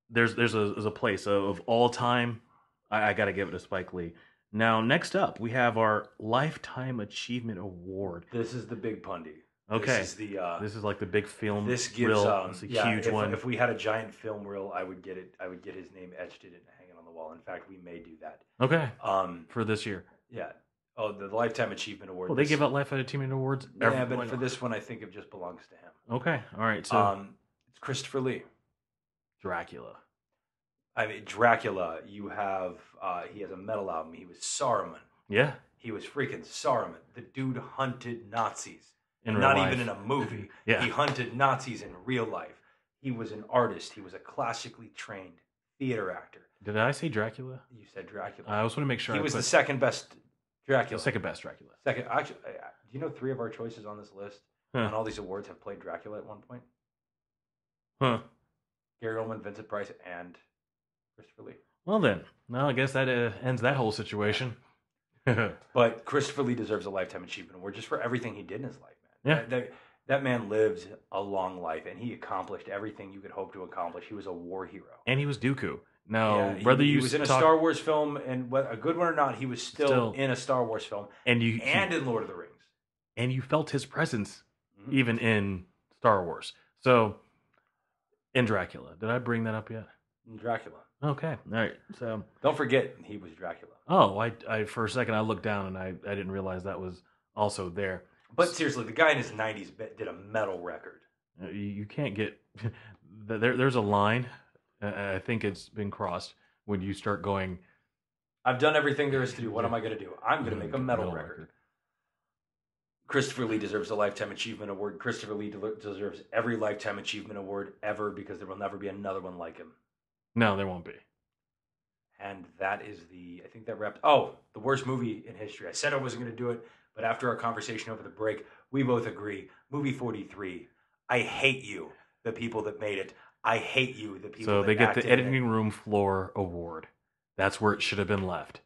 there's a place of all time. I got to give it to Spike Lee. Now, next up, we have our Lifetime Achievement Award.
This is the big pundy.
Okay.
This
is like the big film
reel.
It's a huge one.
If we had a giant film reel, I would get it. I would get his name etched in it and hang it on the wall. In fact, we may do that.
Okay. For this year.
Yeah. Oh, the Lifetime Achievement Award.
Well, they give out Lifetime Achievement Awards.
Yeah, but for this one, I think it just belongs to him.
Okay. All right. So
it's Christopher Lee.
Dracula.
I mean, Dracula, you have, he has a metal album. He was Saruman.
Yeah.
He was freaking Saruman. The dude hunted Nazis.
Not
even in a movie.
Yeah.
He hunted Nazis in real life. He was an artist. He was a classically trained theater actor.
Did I say Dracula?
You said Dracula.
I just want to make sure.
He was the second best Dracula.
The second best Dracula.
Second. Actually, do you know 3 of our choices on this list on all these awards have played Dracula at one point?
Huh.
Gary Oldman, Vincent Price, and Christopher Lee.
Well then, I guess that ends that whole situation.
But Christopher Lee deserves a Lifetime Achievement Award just for everything he did in his life, man.
Yeah.
That man lived a long life, and he accomplished everything you could hope to accomplish. He was a war hero.
And he was Dooku. Now,
yeah, he was in a Star Wars film, and a good one or not, he was still in a Star Wars film, and in Lord of the Rings.
And you felt his presence even in Star Wars. So, in Dracula. Did I bring that up yet?
In Dracula.
Okay. All right. So
don't forget he was Dracula.
Oh, I for a second I looked down and I didn't realize that was also there.
But seriously, the guy in his 90s did a metal record.
You can't get there's a line. I think it's been crossed when you start going.
I've done everything there is to do. What am I going to do? I'm going to make a metal record. Christopher Lee deserves a Lifetime Achievement Award. Christopher Lee deserves every Lifetime Achievement Award ever, because there will never be another one like him.
No, there won't be.
And that is I think that wrapped. Oh, the worst movie in history. I said I wasn't going to do it, but after our conversation over the break, we both agree. Movie 43. I hate you, the people that made it. I hate you, the people that
So they get the editing
it.
room floor award. That's where it should have been left.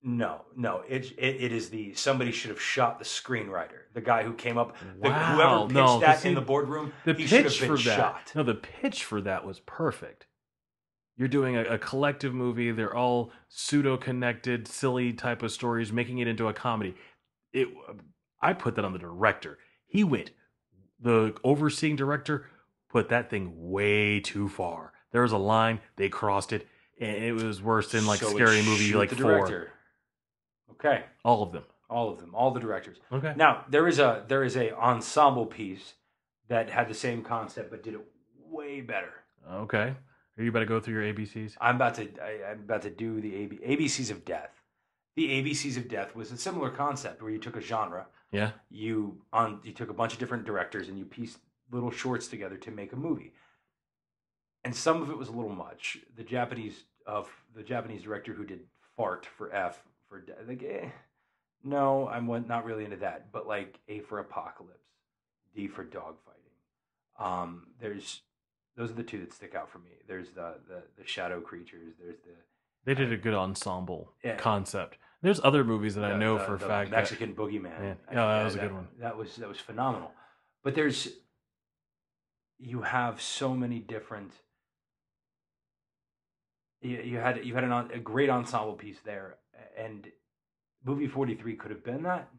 No. It is somebody should have shot the screenwriter, the guy who came up,
Wow.
whoever pitched in the boardroom.
The
he should have
pitch
been
for that.
shot.
No, the pitch for that was perfect. You're doing a collective movie. They're all pseudo connected, silly type of stories, making it into a comedy. It. I put that on the director. He went. The overseeing director put that thing way too far. There was a line, they crossed it, and it was worse than like
So
Scary Movie like
the
4.
director. Okay.
All of them.
All of them, all the directors.
Okay.
Now there is a ensemble piece that had the same concept but did it way better.
Okay. Are you about to go through your ABCs?
I'm about to do the ABCs of Death. The ABCs of Death was a similar concept where you took a genre,
Yeah.
you took a bunch of different directors and you pieced little shorts together to make a movie. And some of it was a little much. The Japanese director who did Fart for F for like no, I'm not really into that. But like A for Apocalypse, D for Dogfighting. Those are the two that stick out for me. There's the shadow creatures. There's the
They did a good ensemble
Yeah.
concept. There's other movies that I know for a
the
fact.
Mexican Boogeyman.
Yeah. That was a good one.
That was phenomenal. But you have so many different. You had a great ensemble piece there, and movie 43 could have been that,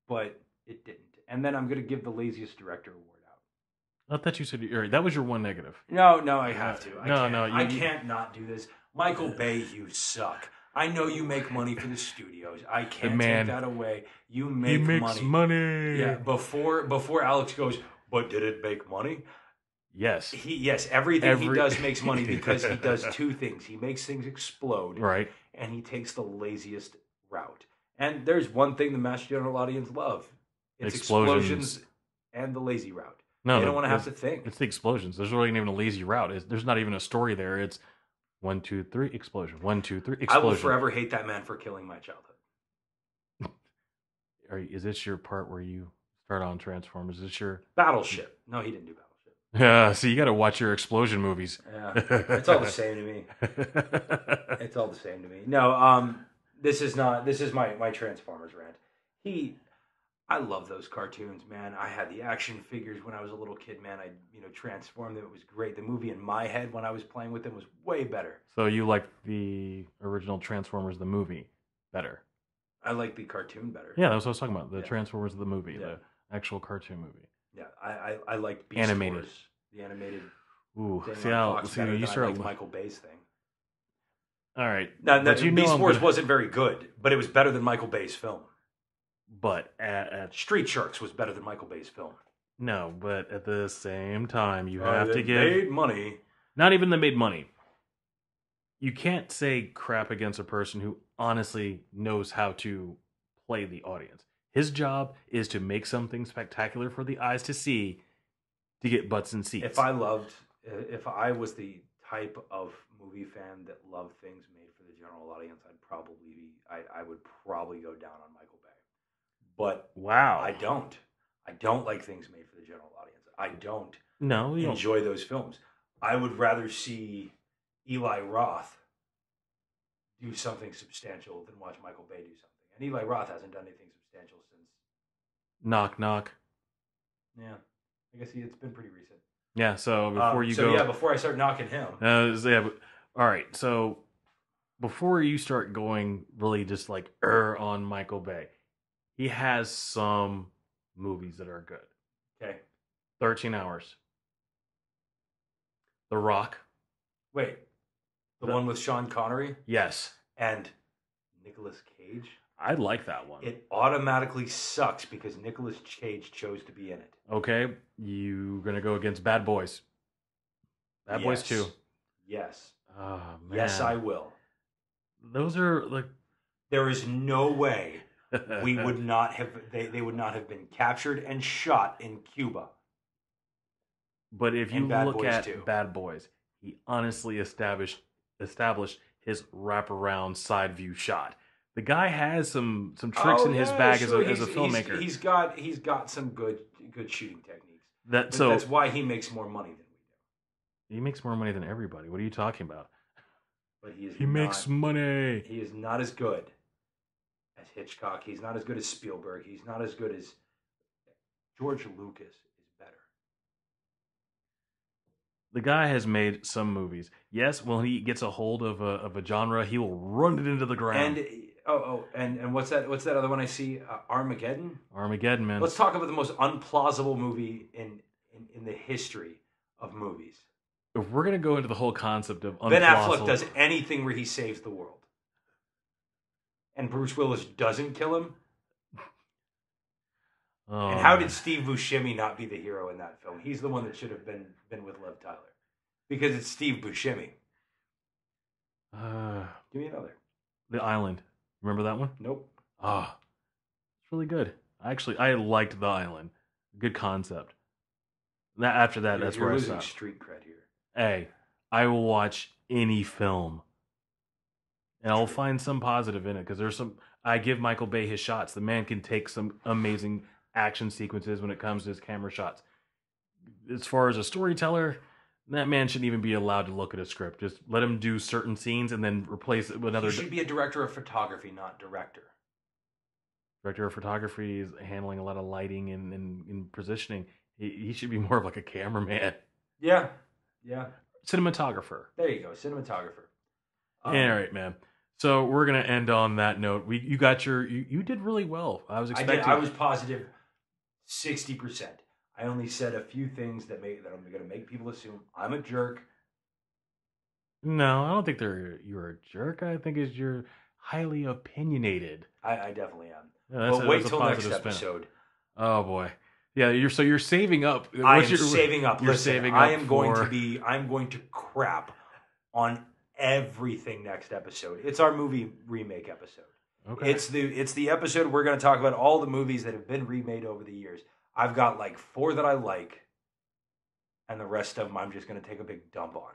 but it didn't. And then I'm going to give the laziest director award out.
I thought you said that was your one negative.
No, I have to. I can't not do this. Michael Bay, you suck. I know you make money for the studios. I can't take that away. You make money.
He makes money.
Yeah. Before Alex goes, but did it make money?
Yes.
Everything he does makes money because he does two things. He makes things explode.
Right.
And he takes the laziest route. And there's one thing the mass general audience love. It's explosions and the lazy route.
No,
they don't want to have to think.
It's the explosions. There's really not even a lazy route. There's not even a story there. It's 1, 2, 3, explosion. 1, 2, 3, explosion.
I will forever hate that man for killing my childhood.
Is this your part where you start on Transformers? Is this your
Battleship? No, he didn't do Battleship.
Yeah, so you got to watch your explosion movies.
Yeah, it's all the same to me. It's all the same to me. No, this is my Transformers rant. I love those cartoons, man. I had the action figures when I was a little kid, man. I transformed them. It was great. The movie in my head when I was playing with them was way better.
So you like the original Transformers, the movie, better?
I like the cartoon better.
Yeah, that's what I was talking about. The Transformers, the movie, the actual cartoon movie.
Yeah, I like Beast
animated.
Wars, the animated.
Ooh,
see you start like Michael Bay's thing.
All right,
now Beast Wars wasn't very good, but it was better than Michael Bay's film.
But at
Street Sharks was better than Michael Bay's film.
No, but at the same time, you have to give
made money.
Not even that made money. You can't say crap against a person who honestly knows how to play the audience. His job is to make something spectacular for the eyes to see, to get butts in seats.
If I was the type of movie fan that loved things made for the general audience, I would probably go down on Michael Bay. But
wow,
I don't. I don't like things made for the general audience. I don't enjoy those films. I would rather see Eli Roth do something substantial than watch Michael Bay do something. And Eli Roth hasn't done anything substantial since
Knock Knock.
Yeah, I guess it's been pretty recent.
Yeah, so
before I start knocking him.
All right, so before you start going really just like on Michael Bay, he has some movies that are good.
Okay.
13 Hours. The Rock.
Wait. The one with Sean Connery?
Yes.
And Nicolas Cage?
I like that one.
It automatically sucks because Nicolas Cage chose to be in it.
Okay. You're going to go against Bad Boys. Bad Boys 2.
Yes.
Oh, man.
Yes, I will.
Those are like...
There is no way we would not have... They would not have been captured and shot in Cuba.
But if you look at Bad Boys, he honestly established his wraparound side view shot. The guy has some tricks in his bag as a filmmaker.
He's got some good shooting techniques. That's why he makes more money than we do.
He makes more money than everybody. What are you talking about?
But
he makes money.
He is not as good as Hitchcock. He's not as good as Spielberg. He's not as good as George Lucas is better.
The guy has made some movies. Yes, when he gets a hold of a genre, he will run it into the ground.
And what's that? What's that other one I see? Armageddon.
Armageddon, man.
Let's talk about the most unplausible movie in the history of movies.
If we're gonna go into the whole concept of
Ben Affleck does anything where he saves the world, and Bruce Willis doesn't kill him.
Oh,
and how did Steve Buscemi not be the hero in that film? He's the one that should have been with Liv Tyler, because it's Steve Buscemi. Give me another.
The Island. Remember that one?
Nope.
Ah, it's really good. I liked The Island. Good concept. After that, that's where I
losing
stopped.
Street cred here.
Hey, I will watch any film, and I'll find some positive in it because there's some. I give Michael Bay his shots. The man can take some amazing action sequences when it comes to his camera shots. As far as a storyteller, that man shouldn't even be allowed to look at a script. Just let him do certain scenes and then replace it with another.
He should be a director of photography, not director.
Director of photography is handling a lot of lighting and positioning. He should be more of like a cameraman.
Yeah.
Cinematographer.
There you go, cinematographer.
All right, man. So we're gonna end on that note. You did really well. I was expecting.
I was positive 60%. I only said a few things that I'm going to make people assume I'm a jerk.
No, I don't think you're a jerk. I think you're highly opinionated.
I definitely am.
Yeah,
but wait till next episode.
Oh boy. Yeah, you're saving up.
I'm saving up.
You're
Listen,
saving up.
I'm going to crap on everything next episode. It's our movie remake episode.
Okay.
It's the episode we're going to talk about all the movies that have been remade over the years. I've got like 4 that I like, and the rest of them I'm just going to take a big dump on.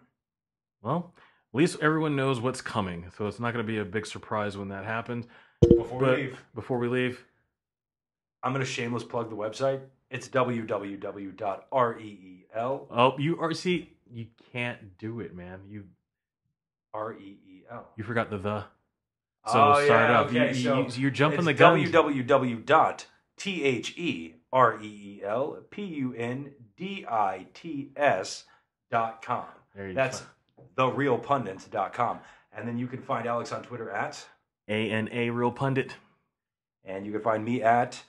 Well, at least everyone knows what's coming, so it's not going to be a big surprise when that happens. Before we leave,
I'm going to shameless plug the website. It's www.reel.
Oh, you can't do it, man.
REEL.
You forgot the. So start up.
Okay,
you're jumping the gun.
www.THERELPUNDITS.com. That's therealpundits.com. And then you can find Alex on Twitter at
ANA Real Pundit.
And you can find me at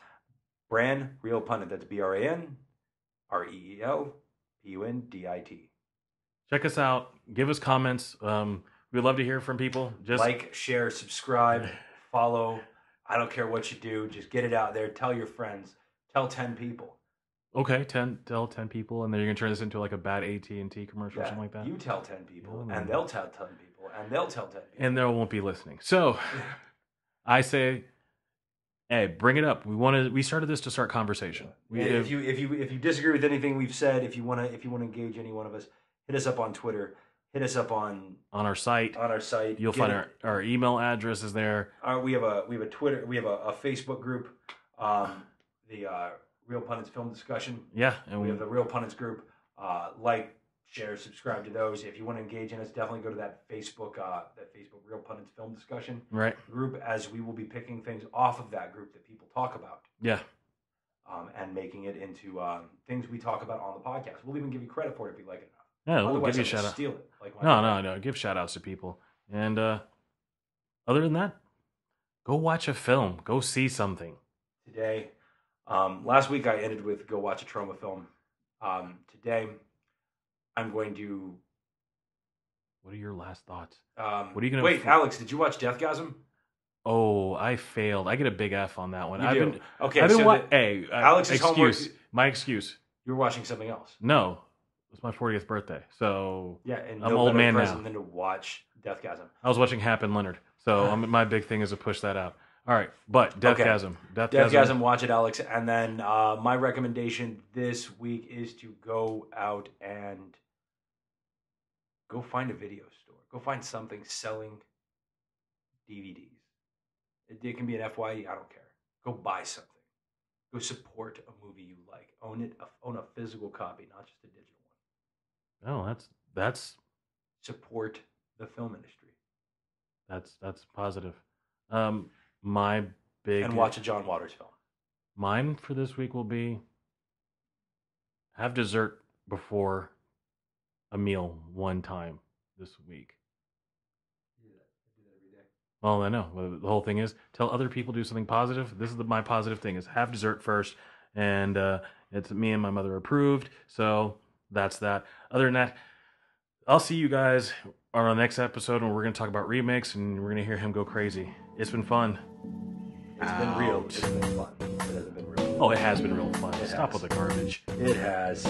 Bran Real Pundit. That's BRANREELPUNDIT.
Check us out. Give us comments. We'd love to hear from people. Just
like, share, subscribe, follow. I don't care what you do. Just get it out there. Tell your friends. Tell 10 people.
Okay, tell 10 people, and then you're gonna turn this into like a bad AT&T commercial or something like that.
You tell 10 people, and they'll tell 10 people, and they'll tell 10 people,
and they won't be listening. So, I say, hey, bring it up. We started this to start conversation.
If you disagree with anything we've said, if you want to engage any one of us, hit us up on Twitter. Hit us up on
our site. You'll find our email address is there.
We have a Twitter. We have a Facebook group. The Real Pundits Film Discussion.
Yeah,
and we have the Real Pundits group. Like, share, subscribe to those. If you want to engage in us, definitely go to that Facebook Real Pundits Film Discussion group, as we will be picking things off of that group that people talk about.
Yeah.
And making it into things we talk about on the podcast. We'll even give you credit for it if you like it.
Yeah, we'll give you a shout out.
Steal it.
No. Give shout outs to people. And other than that, go watch a film. Go see something.
Today, last week I ended with go watch a trauma film. Today, I'm going to.
What are your last thoughts?
What are you going to wait, Alex? Did you watch Deathgasm?
Oh, I failed. I get a big F on that one.
Alex,
my excuse.
You were watching something else.
No. It's my 40th birthday, so
yeah, and
I'm old man now.
Than to watch Deathgasm.
I was watching Hap and Leonard, so my big thing is to push that out. All right, but Deathgasm.
Deathgasm, watch it, Alex. And then my recommendation this week is to go out and go find a video store. Go find something selling DVDs. It can be an FYE. I don't care. Go buy something. Go support a movie you like. Own a physical copy, not just a digital one.
Oh, that's
support the film industry.
That's positive. My big
and watch a John Waters film.
Mine for this week will be have dessert before a meal one time this week.
I do that every day.
Well, I know. The whole thing is tell other people to do something positive. This is my positive thing: is have dessert first, and it's me and my mother approved. So that's that. Other than that, I'll see you guys on our next episode, and we're going to talk about remakes, and we're going to hear him go crazy. It's been fun.
It's been real. It's been fun. It hasn't been real.
Oh, it has been real fun.
It
Stop
has.
with the garbage.
It has.